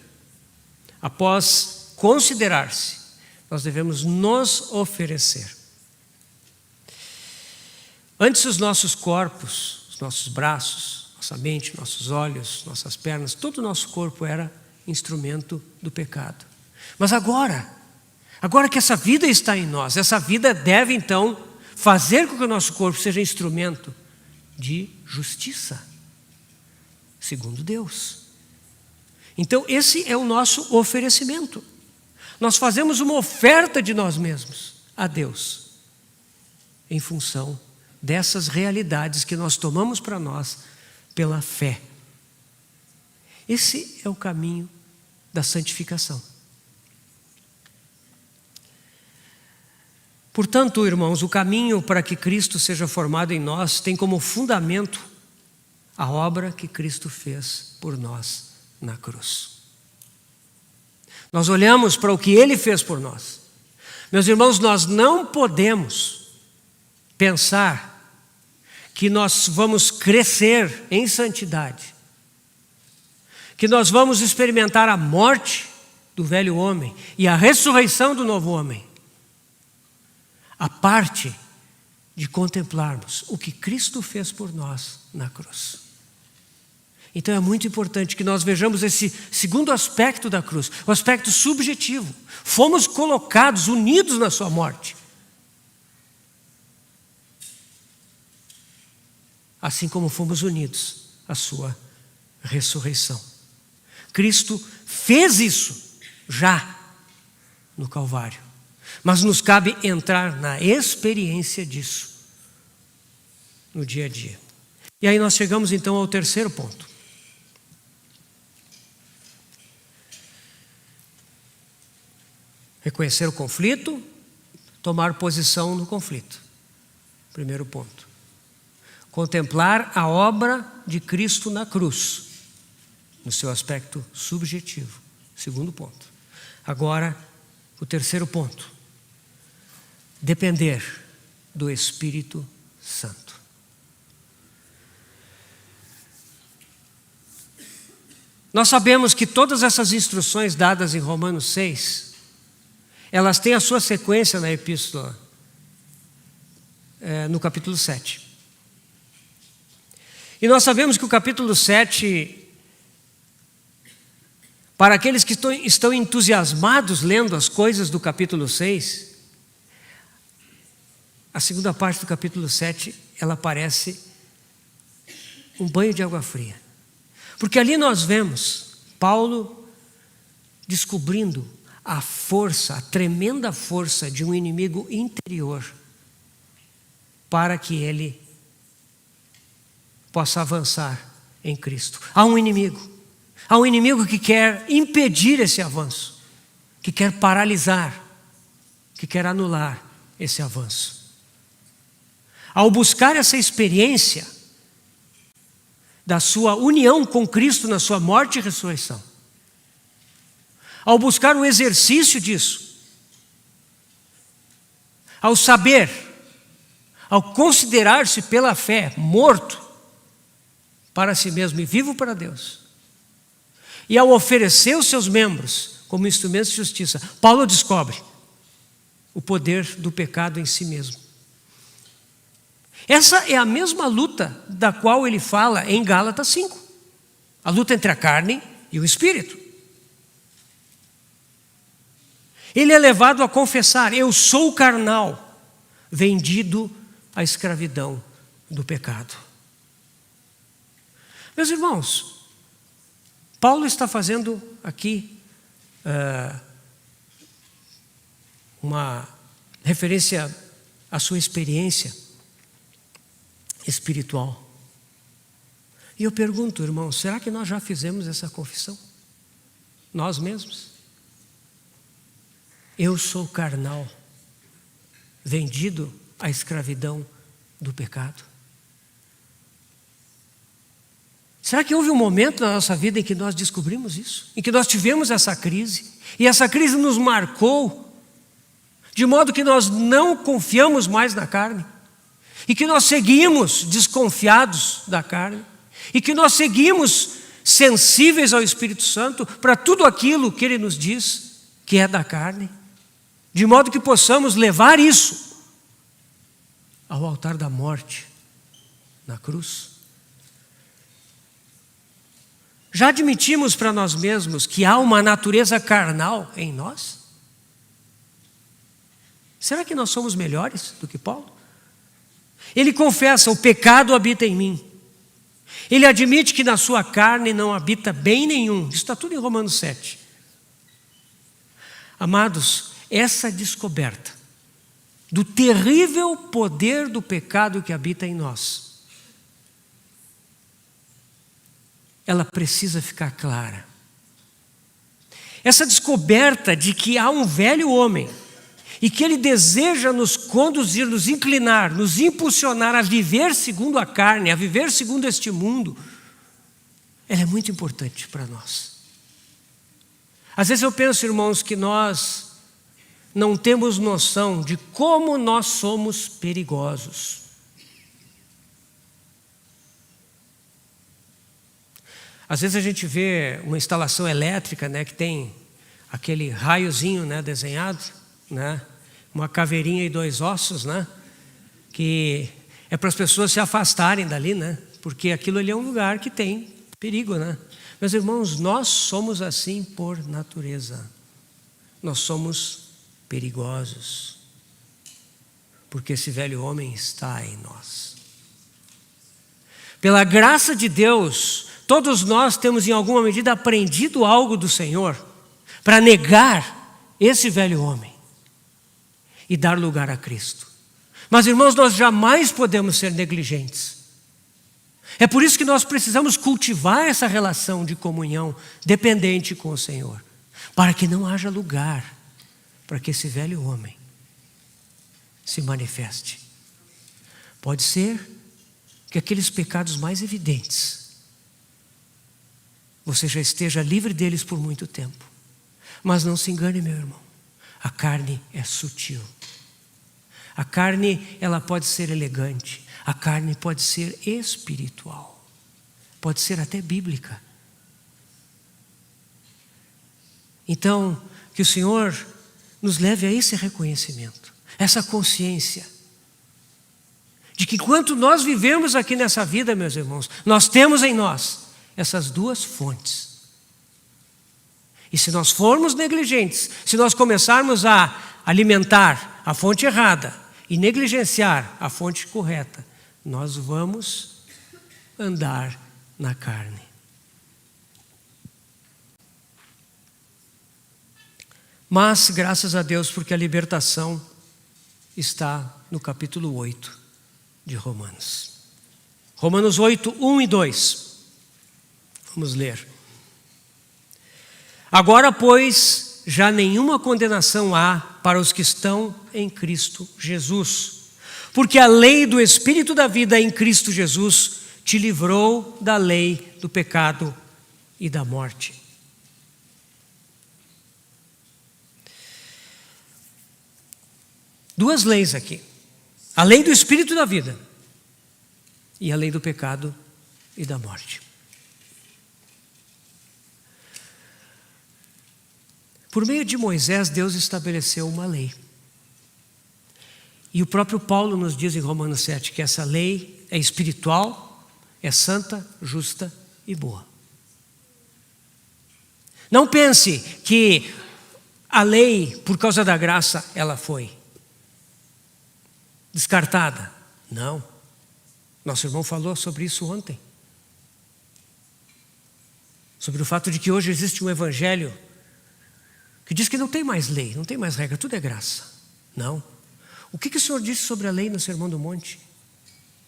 após considerar-se, nós devemos nos oferecer. Antes, os nossos corpos, os nossos braços, nossa mente, nossos olhos, nossas pernas, todo o nosso corpo era instrumento do pecado. Mas agora que essa vida está em nós, essa vida deve então fazer com que o nosso corpo seja instrumento de justiça, segundo Deus. Então esse é o nosso oferecimento. Nós fazemos uma oferta de nós mesmos a Deus, em função dessas realidades que nós tomamos para nós pela fé. Esse é o caminho da santificação. Portanto, irmãos, o caminho para que Cristo seja formado em nós tem como fundamento a obra que Cristo fez por nós na cruz. Nós olhamos para o que Ele fez por nós. Meus irmãos, nós não podemos pensar que nós vamos crescer em santidade, que nós vamos experimentar a morte do velho homem e a ressurreição do novo homem, a parte de contemplarmos o que Cristo fez por nós na cruz. Então é muito importante que nós vejamos esse segundo aspecto da cruz, o aspecto subjetivo. Fomos colocados, unidos na sua morte. Assim como fomos unidos à sua ressurreição. Cristo fez isso já no Calvário. Mas nos cabe entrar na experiência disso no dia a dia. E aí nós chegamos então ao terceiro ponto. Reconhecer o conflito, tomar posição no conflito. Primeiro ponto. Contemplar a obra de Cristo na cruz, no seu aspecto subjetivo. Segundo ponto. Agora, o terceiro ponto. Depender do Espírito Santo. Nós sabemos que todas essas instruções dadas em Romanos 6, elas têm a sua sequência na epístola, no capítulo 7. E nós sabemos que o capítulo 7, para aqueles que estão entusiasmados lendo as coisas do capítulo 6, a segunda parte do capítulo 7, ela parece um banho de água fria. Porque ali nós vemos Paulo descobrindo a força, a tremenda força de um inimigo interior para que ele possa avançar em Cristo. Há um inimigo que quer impedir esse avanço, que quer paralisar, que quer anular esse avanço. Ao buscar essa experiência da sua união com Cristo na sua morte e ressurreição, ao buscar o exercício disso, ao saber, ao considerar-se pela fé morto para si mesmo e vivo para Deus, e ao oferecer os seus membros como instrumentos de justiça, Paulo descobre o poder do pecado em si mesmo. Essa é a mesma luta da qual ele fala em Gálatas 5. A luta entre a carne e o espírito. Ele é levado a confessar: eu sou carnal, vendido à escravidão do pecado. Meus irmãos, Paulo está fazendo aqui uma referência à sua experiência espiritual. E eu pergunto, irmãos, será que nós já fizemos essa confissão? Nós mesmos? Eu sou carnal, vendido à escravidão do pecado. Será que houve um momento na nossa vida em que nós descobrimos isso? Em que nós tivemos essa crise? E essa crise nos marcou, de modo que nós não confiamos mais na carne? E que nós seguimos desconfiados da carne? E que nós seguimos sensíveis ao Espírito Santo para tudo aquilo que Ele nos diz que é da carne? De modo que possamos levar isso ao altar da morte, na cruz. Já admitimos para nós mesmos que há uma natureza carnal em nós? Será que nós somos melhores do que Paulo? Ele confessa: o pecado habita em mim. Ele admite que na sua carne não habita bem nenhum. Isso está tudo em Romanos 7. Amados, essa descoberta do terrível poder do pecado que habita em nós, ela precisa ficar clara. Essa descoberta de que há um velho homem e que ele deseja nos conduzir, nos inclinar, nos impulsionar a viver segundo a carne, a viver segundo este mundo, ela é muito importante para nós. Às vezes eu penso, irmãos, que nós não temos noção de como nós somos perigosos. Às vezes a gente vê uma instalação elétrica, né, que tem aquele raiozinho, né, desenhado, né, uma caveirinha e 2 ossos, né, que é para as pessoas se afastarem dali, né, porque aquilo ali é um lugar que tem perigo, né. Meus irmãos, nós somos assim por natureza. Nós somos perigosos, porque esse velho homem está em nós. Pela graça de Deus, todos nós temos em alguma medida aprendido algo do Senhor para negar esse velho homem e dar lugar a Cristo. Mas, irmãos, nós jamais podemos ser negligentes. É por isso que nós precisamos cultivar essa relação de comunhão dependente com o Senhor, para que não haja lugar para que esse velho homem se manifeste. Pode ser que aqueles pecados mais evidentes, você já esteja livre deles por muito tempo. Mas não se engane, meu irmão, a carne é sutil. A carne, ela pode ser elegante, a carne pode ser espiritual, pode ser até bíblica. Então, que o Senhor nos leve a esse reconhecimento, essa consciência de que enquanto nós vivemos aqui nessa vida, meus irmãos, nós temos em nós essas 2 fontes. E se nós formos negligentes, se nós começarmos a alimentar a fonte errada e negligenciar a fonte correta, nós vamos andar na carne. Mas, graças a Deus, porque a libertação está no capítulo 8 de Romanos. Romanos 8, 1 e 2. Vamos ler. Agora, pois, já nenhuma condenação há para os que estão em Cristo Jesus. Porque a lei do Espírito da vida em Cristo Jesus te livrou da lei do pecado e da morte. Duas leis aqui. A lei do Espírito da vida e a lei do pecado e da morte. Por meio de Moisés, Deus estabeleceu uma lei. E o próprio Paulo nos diz em Romanos 7 que essa lei é espiritual, é santa, justa e boa. Não pense que a lei, por causa da graça, ela foi descartada. Não. Nosso irmão falou sobre isso ontem. Sobre o fato de que hoje existe um evangelho que diz que não tem mais lei, não tem mais regra, tudo é graça. Não. O que o Senhor disse sobre a lei no Sermão do Monte?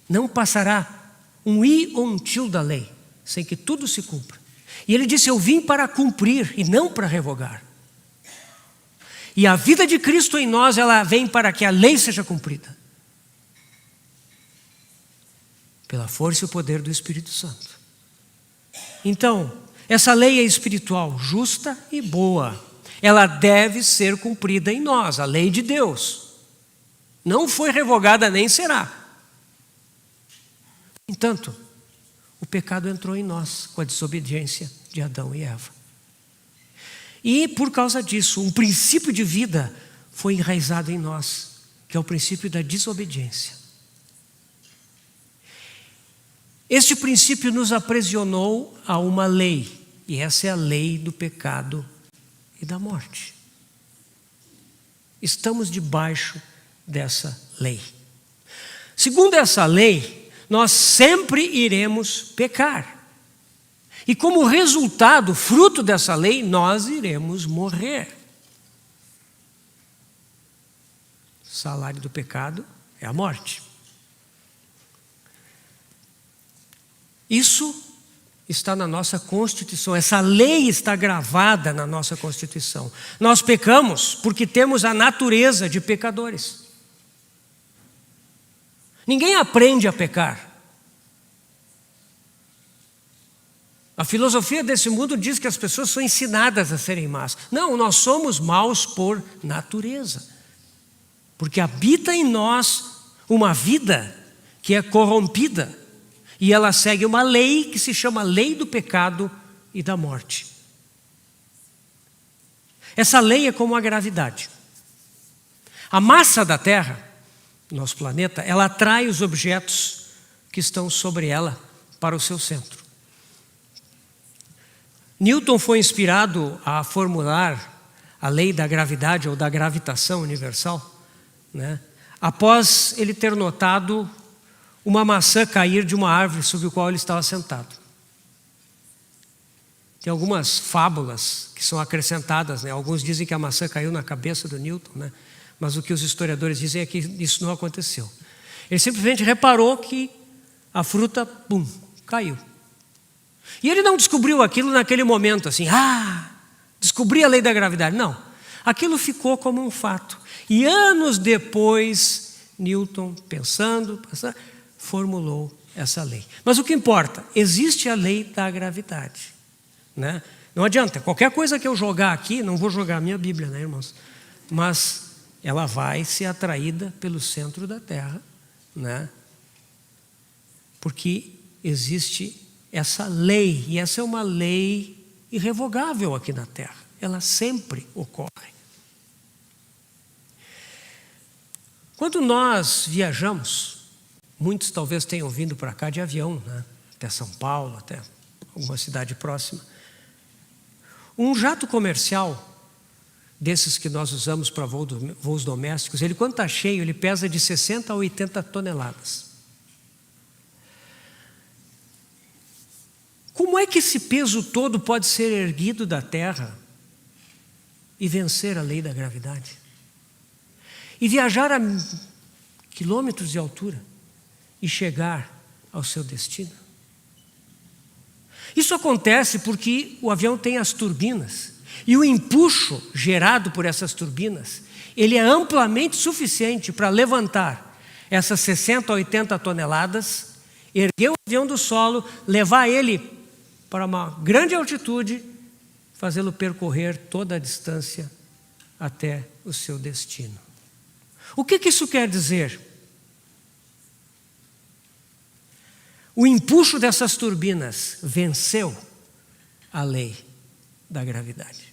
Não passará um i ou um til da lei, sem que tudo se cumpra. E ele disse: eu vim para cumprir e não para revogar. E a vida de Cristo em nós, ela vem para que a lei seja cumprida. Pela força e o poder do Espírito Santo. Então, essa lei é espiritual, justa e boa. Ela deve ser cumprida em nós, a lei de Deus. Não foi revogada nem será. No entanto, o pecado entrou em nós com a desobediência de Adão e Eva. E por causa disso, um princípio de vida foi enraizado em nós, que é o princípio da desobediência. Este princípio nos aprisionou a uma lei, e essa é a lei do pecado e da morte. Estamos debaixo dessa lei. Segundo essa lei, nós sempre iremos pecar. E como resultado, fruto dessa lei, nós iremos morrer. O salário do pecado é a morte. Isso está na nossa Constituição, essa lei está gravada na nossa Constituição. Nós pecamos porque temos a natureza de pecadores. Ninguém aprende a pecar. A filosofia desse mundo diz que as pessoas são ensinadas a serem más. Não, nós somos maus por natureza. Porque habita em nós uma vida que é corrompida. E ela segue uma lei que se chama lei do pecado e da morte. Essa lei é como a gravidade. A massa da Terra, nosso planeta, ela atrai os objetos que estão sobre ela para o seu centro. Newton foi inspirado a formular a lei da gravidade ou da gravitação universal, né? Após ele ter notado uma maçã cair de uma árvore sobre a qual ele estava sentado. Tem algumas fábulas que são acrescentadas, né? Alguns dizem que a maçã caiu na cabeça do Newton, né? Mas o que os historiadores dizem é que isso não aconteceu. Ele simplesmente reparou que a fruta, pum, caiu. E ele não descobriu aquilo naquele momento, assim, descobri a lei da gravidade. Não, aquilo ficou como um fato. E anos depois, Newton, pensando, formulou essa lei. Mas o que importa, existe a lei da gravidade, né? Não adianta, qualquer coisa que eu jogar aqui, não vou jogar a minha Bíblia, né, irmãos? Mas ela vai ser atraída pelo centro da Terra, né? Porque existe essa lei, e essa é uma lei irrevogável aqui na Terra. Ela sempre ocorre. Quando nós viajamos, muitos talvez tenham vindo para cá de avião, né? Até São Paulo, até alguma cidade próxima. Um jato comercial, desses que nós usamos para voos domésticos, ele quando está cheio, ele pesa de 60 a 80 toneladas. Como é que esse peso todo pode ser erguido da terra e vencer a lei da gravidade? E viajar a quilômetros de altura e chegar ao seu destino? Isso acontece porque o avião tem as turbinas e o empuxo gerado por essas turbinas, ele é amplamente suficiente para levantar essas 60 a 80 toneladas, erguer o avião do solo, levar ele para uma grande altitude, fazê-lo percorrer toda a distância até o seu destino. O que isso quer dizer? O empuxo dessas turbinas venceu a lei da gravidade.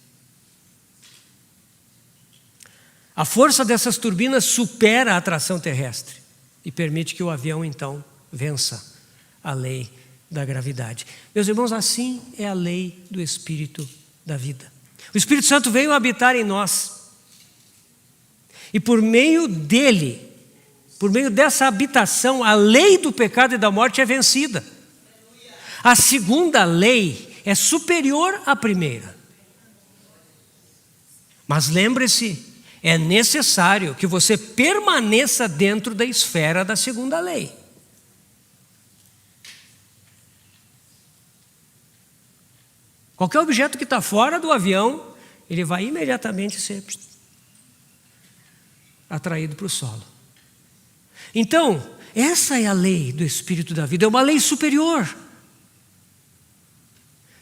A força dessas turbinas supera a atração terrestre e permite que o avião, então, vença a lei da gravidade. Meus irmãos, assim é a lei do Espírito da vida. O Espírito Santo veio habitar em nós. E por meio dele, por meio dessa habitação, a lei do pecado e da morte é vencida. A segunda lei é superior à primeira. Mas lembre-se, é necessário que você permaneça dentro da esfera da segunda lei. Qualquer objeto que está fora do avião, ele vai imediatamente ser atraído para o solo. Então, essa é a lei do Espírito da vida, é uma lei superior.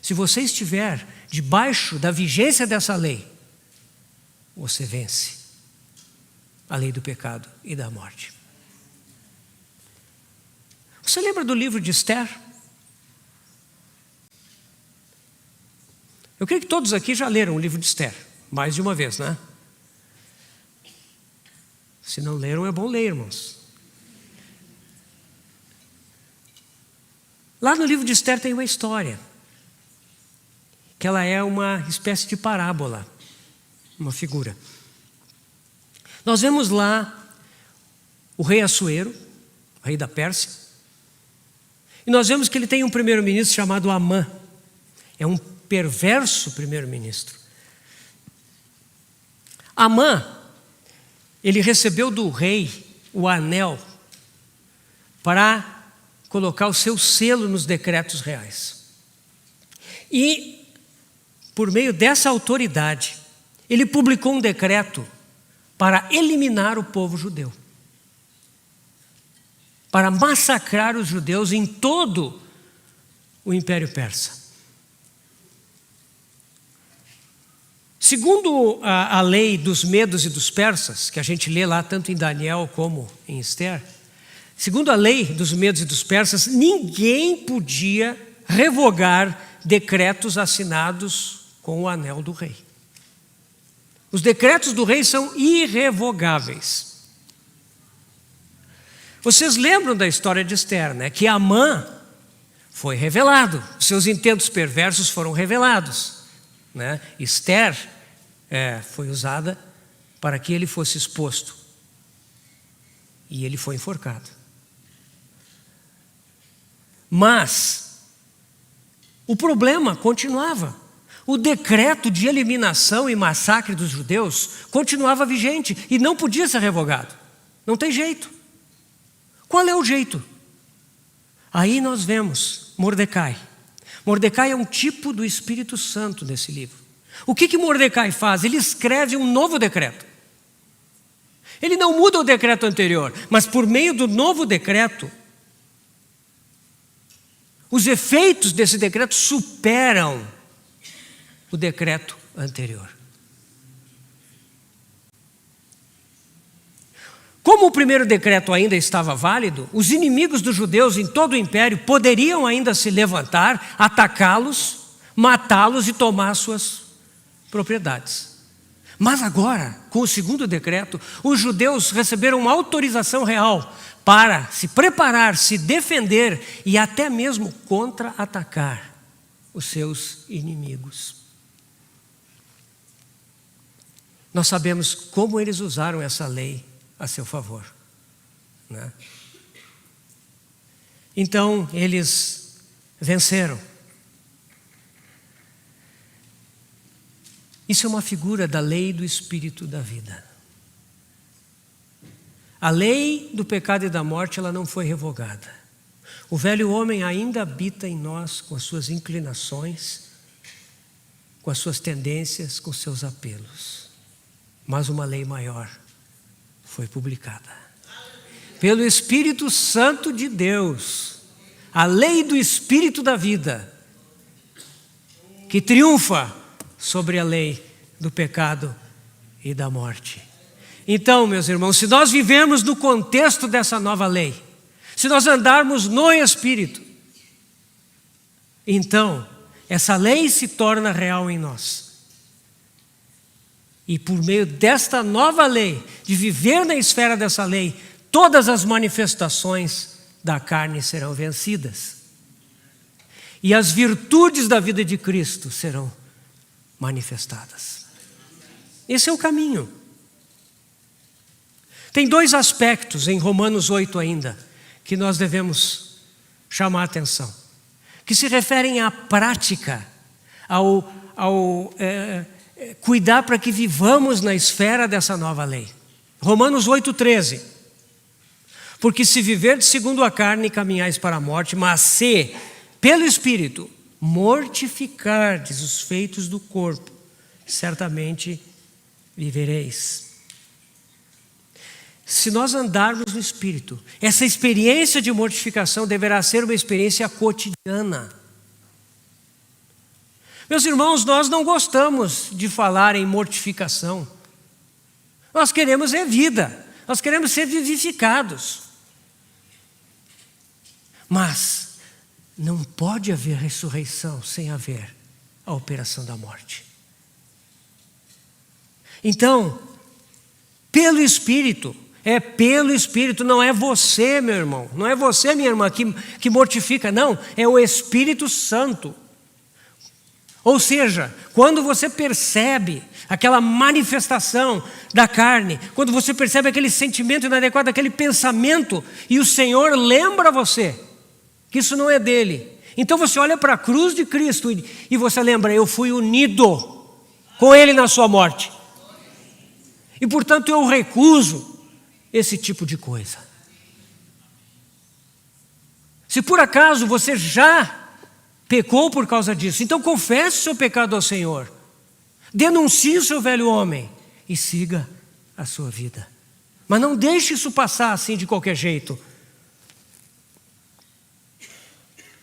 se você estiver debaixo da vigência dessa lei, você vence a lei do pecado e da morte. Você lembra do livro de Esther? Eu creio que todos aqui já leram o livro de Esther, mais de uma vez, né? Se não leram, é bom ler, irmãos. Lá no livro de Esther tem uma história, que ela é uma espécie de parábola, uma figura. Nós vemos lá o rei Assuero, o rei da Pérsia, e nós vemos que ele tem um primeiro-ministro chamado Amã. É um perverso primeiro-ministro. Amã, ele recebeu do rei o anel para colocar o seu selo nos decretos reais. E, por meio dessa autoridade, ele publicou um decreto para eliminar o povo judeu, para massacrar os judeus em todo o Império Persa. Segundo a lei dos medos e dos persas, que a gente lê lá tanto em Daniel como em Esther, segundo a lei dos medos e dos persas, ninguém podia revogar decretos assinados com o anel do rei. Os decretos do rei são irrevogáveis. Vocês lembram da história de Esther, né? Que Amã foi revelado, seus intentos perversos foram revelados, né? Esther foi usada para que ele fosse exposto. E ele foi enforcado. Mas o problema continuava. O decreto de eliminação e massacre dos judeus continuava vigente e não podia ser revogado. Não tem jeito. Qual é o jeito? Aí nós vemos Mordecai. Mordecai é um tipo do Espírito Santo nesse livro. O que Mordecai faz? Ele escreve um novo decreto. Ele não muda o decreto anterior, mas por meio do novo decreto, os efeitos desse decreto superam o decreto anterior. Como o primeiro decreto ainda estava válido, os inimigos dos judeus em todo o império poderiam ainda se levantar, atacá-los, matá-los e tomar suas propriedades. Mas agora, com o segundo decreto, os judeus receberam uma autorização real para se preparar, se defender e até mesmo contra-atacar os seus inimigos. Nós sabemos como eles usaram essa lei a seu favor, né? Então, eles venceram. Isso é uma figura da lei do Espírito da vida. A lei do pecado e da morte, ela não foi revogada. O velho homem ainda habita em nós com as suas inclinações, com as suas tendências, com seus apelos. Mas uma lei maior foi publicada. Pelo Espírito Santo de Deus, a lei do Espírito da vida, que triunfa sobre a lei do pecado e da morte. Então, meus irmãos, se nós vivemos no contexto dessa nova lei, se nós andarmos no Espírito, então essa lei se torna real em nós. E por meio desta nova lei, de viver na esfera dessa lei, todas as manifestações da carne serão vencidas. E as virtudes da vida de Cristo serão manifestadas. Esse é o caminho. Tem dois aspectos em Romanos 8 ainda, que nós devemos chamar a atenção, que se referem à prática, ao cuidar para que vivamos na esfera dessa nova lei. Romanos 8,13. Porque se viverdes segundo a carne, caminhais para a morte, mas se, pelo Espírito, mortificardes os feitos do corpo, certamente vivereis. Se nós andarmos no Espírito, essa experiência de mortificação deverá ser uma experiência cotidiana. Meus irmãos, nós não gostamos de falar em mortificação. Nós queremos vida, nós queremos ser vivificados. Mas não pode haver ressurreição sem haver a operação da morte. Então, pelo Espírito, não é você, meu irmão, não é você, minha irmã, que mortifica, não, é o Espírito Santo. Ou seja, quando você percebe aquela manifestação da carne, quando você percebe aquele sentimento inadequado, aquele pensamento, e o Senhor lembra você que isso não é dele, então você olha para a cruz de Cristo e você lembra, eu fui unido com ele na sua morte. E portanto eu recuso esse tipo de coisa. Se por acaso você já pecou por causa disso, então confesse o seu pecado ao Senhor. Denuncie o seu velho homem e siga a sua vida. Mas não deixe isso passar assim de qualquer jeito.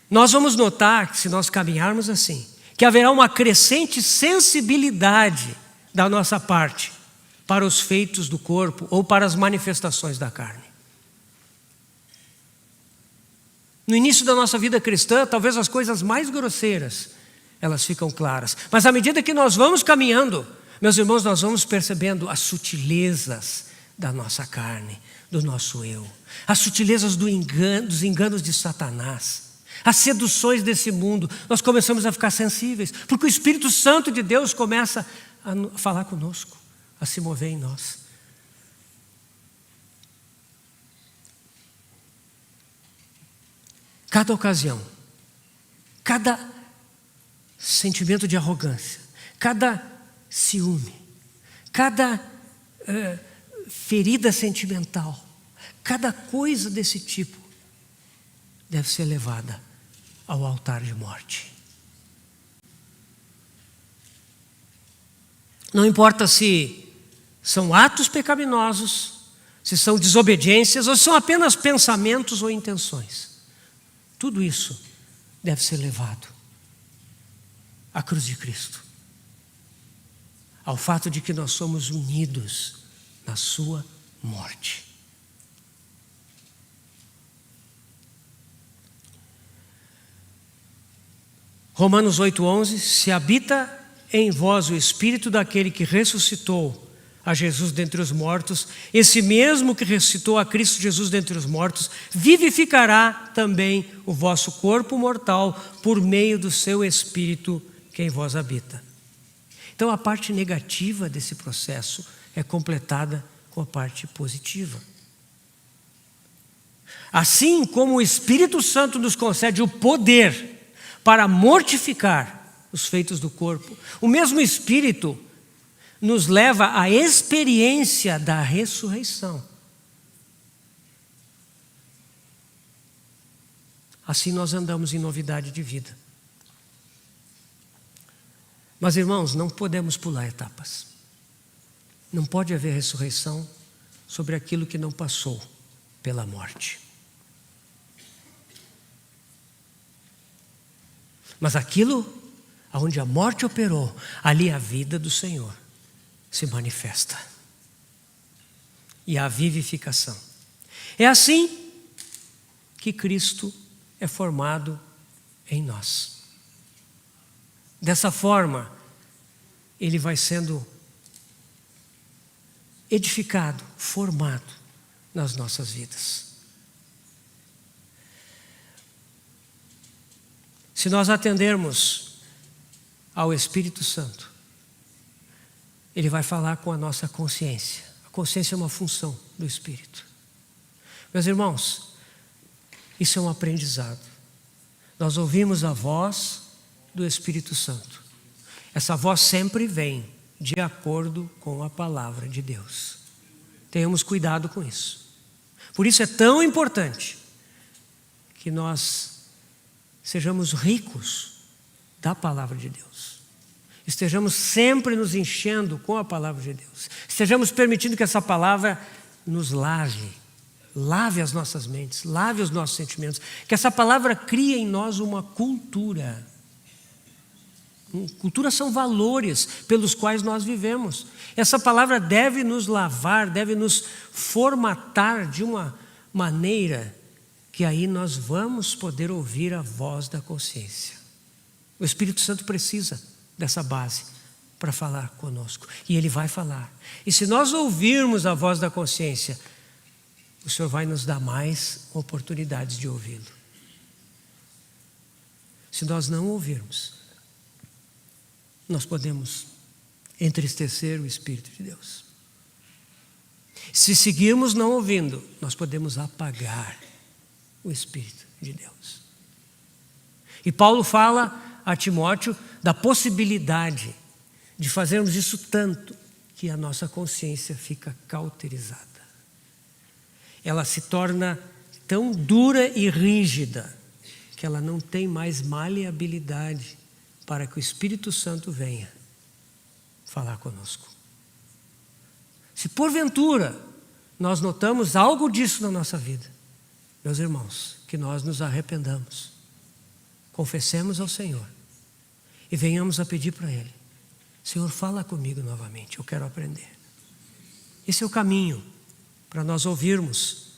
Nós vamos notar que se nós caminharmos assim, que haverá uma crescente sensibilidade da nossa parte para os feitos do corpo ou para as manifestações da carne. No início da nossa vida cristã, talvez as coisas mais grosseiras, elas ficam claras. Mas à medida que nós vamos caminhando, meus irmãos, nós vamos percebendo as sutilezas da nossa carne, do nosso eu. As sutilezas dos enganos de Satanás. As seduções desse mundo. Nós começamos a ficar sensíveis, porque o Espírito Santo de Deus começa a falar conosco, a se mover em nós. Cada ocasião, cada sentimento de arrogância, cada ciúme, cada ferida sentimental, cada coisa desse tipo deve ser levada ao altar de morte. Não importa se são atos pecaminosos, se são desobediências ou se são apenas pensamentos ou intenções. Tudo isso deve ser levado à cruz de Cristo, ao fato de que nós somos unidos na sua morte. Romanos 8:11, se habita em vós o Espírito daquele que ressuscitou a Jesus dentre os mortos, esse mesmo que ressuscitou a Cristo Jesus dentre os mortos, vivificará também o vosso corpo mortal por meio do seu Espírito que em vós habita. Então a parte negativa desse processo é completada com a parte positiva. Assim como o Espírito Santo nos concede o poder para mortificar os feitos do corpo, o mesmo Espírito nos leva à experiência da ressurreição. Assim nós andamos em novidade de vida. Mas irmãos, não podemos pular etapas. Não pode haver ressurreição sobre aquilo que não passou pela morte. Mas aquilo onde a morte operou, ali a vida do Senhor se manifesta. E a vivificação. É assim que Cristo é formado em nós. Dessa forma, ele vai sendo edificado, formado nas nossas vidas. Se nós atendermos ao Espírito Santo, ele vai falar com a nossa consciência. A consciência é uma função do Espírito. Meus irmãos, isso é um aprendizado. Nós ouvimos a voz do Espírito Santo. Essa voz sempre vem de acordo com a palavra de Deus. Tenhamos cuidado com isso. Por isso é tão importante que nós sejamos ricos da palavra de Deus. Estejamos sempre nos enchendo com a palavra de Deus. Estejamos permitindo que essa palavra nos lave. Lave as nossas mentes, lave os nossos sentimentos. Que essa palavra crie em nós uma cultura Cultura são valores pelos quais nós vivemos. Essa palavra deve nos lavar, deve nos formatar de uma maneira que aí nós vamos poder ouvir a voz da consciência. O Espírito Santo precisa dessa base para falar conosco. E Ele vai falar. E se nós ouvirmos a voz da consciência, o Senhor vai nos dar mais oportunidades de ouvi-lo. Se nós não ouvirmos, nós podemos entristecer o Espírito de Deus. Se seguirmos não ouvindo, nós podemos apagar o Espírito de Deus. E Paulo fala a Timóteo da possibilidade de fazermos isso tanto que a nossa consciência fica cauterizada. Ela se torna tão dura e rígida que ela não tem mais maleabilidade para que o Espírito Santo venha falar conosco. Se porventura nós notamos algo disso na nossa vida, meus irmãos, que nós nos arrependamos, confessemos ao Senhor e venhamos a pedir para Ele: Senhor, fala comigo novamente, eu quero aprender. Esse é o caminho para nós ouvirmos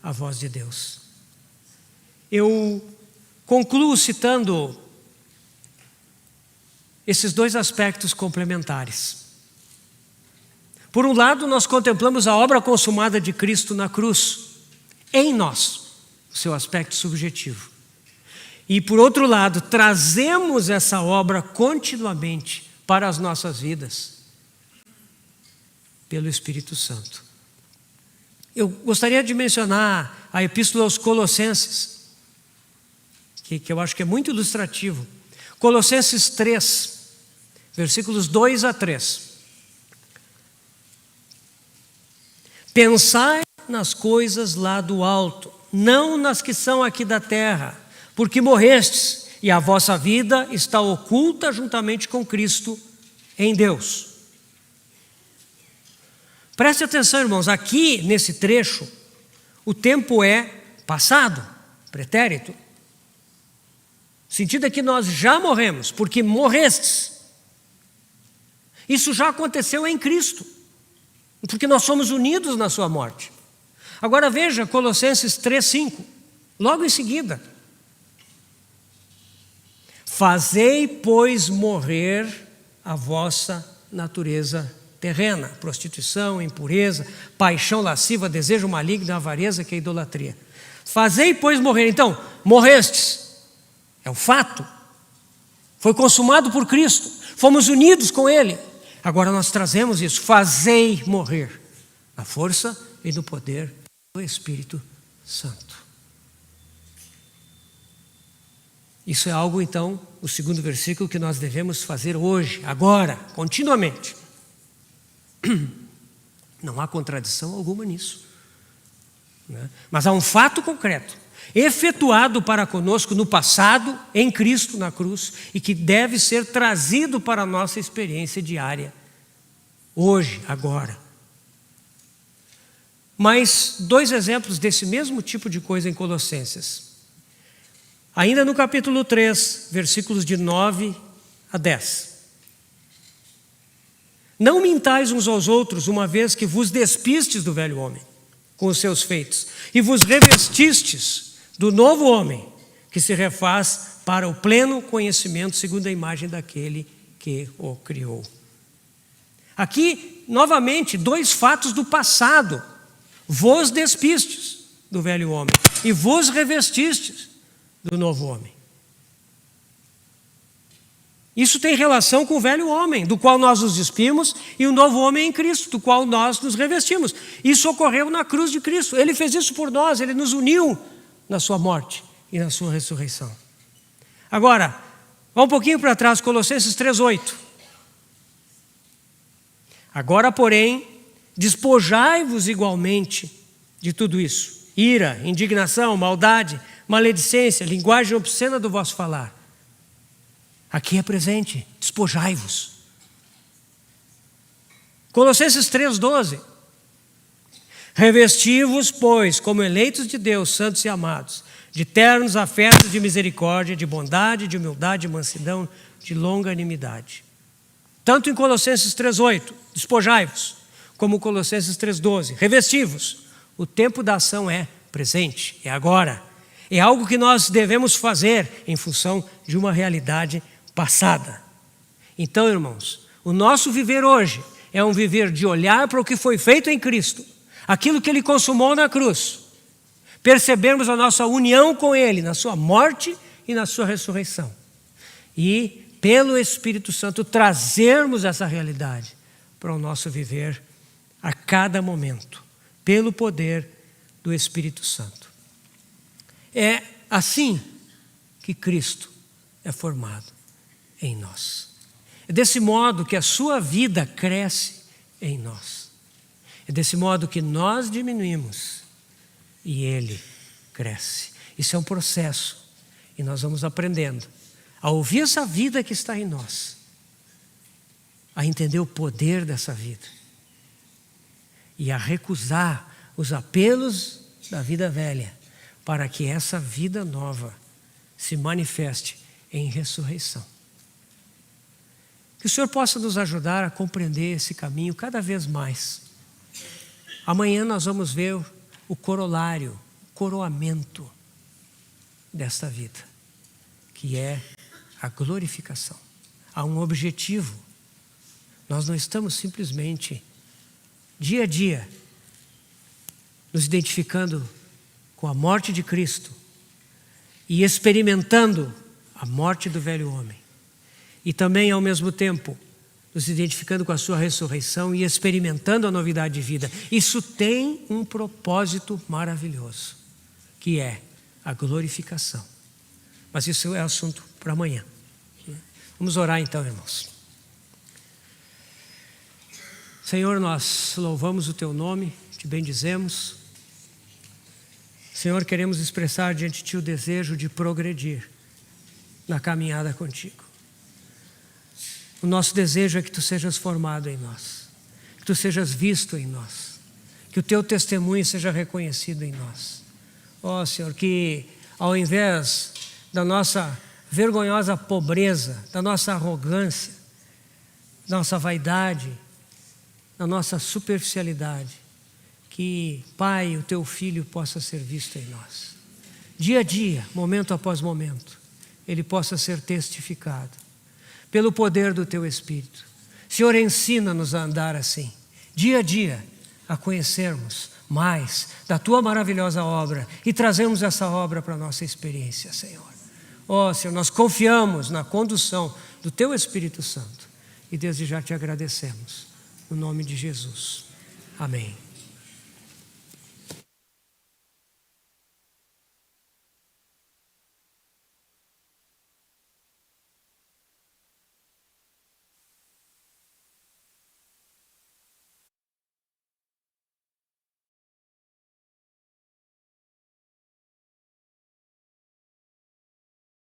a voz de Deus. Eu concluo citando esses dois aspectos complementares. Por um lado, nós contemplamos a obra consumada de Cristo na cruz, em nós, o seu aspecto subjetivo. E por outro lado, trazemos essa obra continuamente para as nossas vidas, pelo Espírito Santo. Eu gostaria de mencionar a Epístola aos Colossenses, que eu acho que é muito ilustrativo. Colossenses 3, versículos 2 a 3. Pensai nas coisas lá do alto, não nas que são aqui da terra, porque morrestes, e a vossa vida está oculta juntamente com Cristo em Deus. Preste atenção, irmãos, aqui nesse trecho, o tempo é passado, pretérito. O sentido é que nós já morremos, porque morrestes. Isso já aconteceu em Cristo, porque nós somos unidos na sua morte. Agora veja Colossenses 3:5, logo em seguida. Fazei, pois, morrer a vossa natureza terrena, prostituição, impureza, paixão lasciva, desejo maligno, avareza, que é idolatria. Fazei, pois, morrer. Então, morrestes. É um fato. Foi consumado por Cristo. Fomos unidos com Ele. Agora nós trazemos isso. Fazei morrer na força e no poder do Espírito Santo. Isso é algo, então, o segundo versículo que nós devemos fazer hoje, agora, continuamente. Não há contradição alguma nisso, né? Mas há um fato concreto, efetuado para conosco no passado, em Cristo na cruz, e que deve ser trazido para a nossa experiência diária, hoje, agora. Mais dois exemplos desse mesmo tipo de coisa em Colossenses. Ainda no capítulo 3, versículos de 9 a 10. Não mintais uns aos outros, uma vez que vos despistes do velho homem, com os seus feitos, e vos revestistes do novo homem, que se refaz para o pleno conhecimento, segundo a imagem daquele que o criou. Aqui, novamente, dois fatos do passado. Vos despistes do velho homem, e vos revestistes do novo homem. Isso tem relação com o velho homem, do qual nós nos despimos, e o novo homem em Cristo, do qual nós nos revestimos. Isso ocorreu na cruz de Cristo. Ele fez isso por nós, Ele nos uniu na sua morte e na sua ressurreição. Agora, vá um pouquinho para trás, Colossenses 3:8. Agora, porém, despojai-vos igualmente de tudo isso: ira, indignação, maldade, maledicência, linguagem obscena do vosso falar. Aqui é presente, despojai-vos. Colossenses 3:12. Revesti-vos, pois, como eleitos de Deus, santos e amados, de ternos afetos de misericórdia, de bondade, de humildade, de mansidão, de longanimidade. Tanto em Colossenses 3,8, despojai-vos, como Colossenses 3,12, revesti-vos. O tempo da ação é presente, é agora. É algo que nós devemos fazer em função de uma realidade passada. Então, irmãos, o nosso viver hoje é um viver de olhar para o que foi feito em Cristo, aquilo que Ele consumou na cruz, percebermos a nossa união com Ele na sua morte e na sua ressurreição. E, pelo Espírito Santo, trazermos essa realidade para o nosso viver a cada momento, pelo poder do Espírito Santo. É assim que Cristo é formado em nós. É desse modo que a sua vida cresce em nós. É desse modo que nós diminuímos e Ele cresce. Isso é um processo e nós vamos aprendendo a ouvir essa vida que está em nós, a entender o poder dessa vida e a recusar os apelos da vida velha para que essa vida nova se manifeste em ressurreição. Que o Senhor possa nos ajudar a compreender esse caminho cada vez mais. Amanhã nós vamos ver o corolário, o coroamento desta vida, que é a glorificação. Há um objetivo. Nós não estamos simplesmente, dia a dia, nos identificando com a morte de Cristo e experimentando a morte do velho homem. E também, ao mesmo tempo, nos identificando com a sua ressurreição e experimentando a novidade de vida. Isso tem um propósito maravilhoso, que é a glorificação. Mas isso é assunto para amanhã. Vamos orar então, irmãos. Senhor, nós louvamos o Teu nome, te bendizemos. Senhor, queremos expressar diante de Ti o desejo de progredir na caminhada contigo. O nosso desejo é que Tu sejas formado em nós, que Tu sejas visto em nós, que o Teu testemunho seja reconhecido em nós. Ó Senhor, que ao invés da nossa vergonhosa pobreza, da nossa arrogância, da nossa vaidade, da nossa superficialidade, que, Pai, o Teu Filho possa ser visto em nós. Dia a dia, momento após momento, Ele possa ser testificado pelo poder do Teu Espírito. Senhor, ensina-nos a andar assim, dia a dia, a conhecermos mais da Tua maravilhosa obra e trazermos essa obra para a nossa experiência, Senhor. Ó Senhor, nós confiamos na condução do Teu Espírito Santo e desde já Te agradecemos. No nome de Jesus. Amém.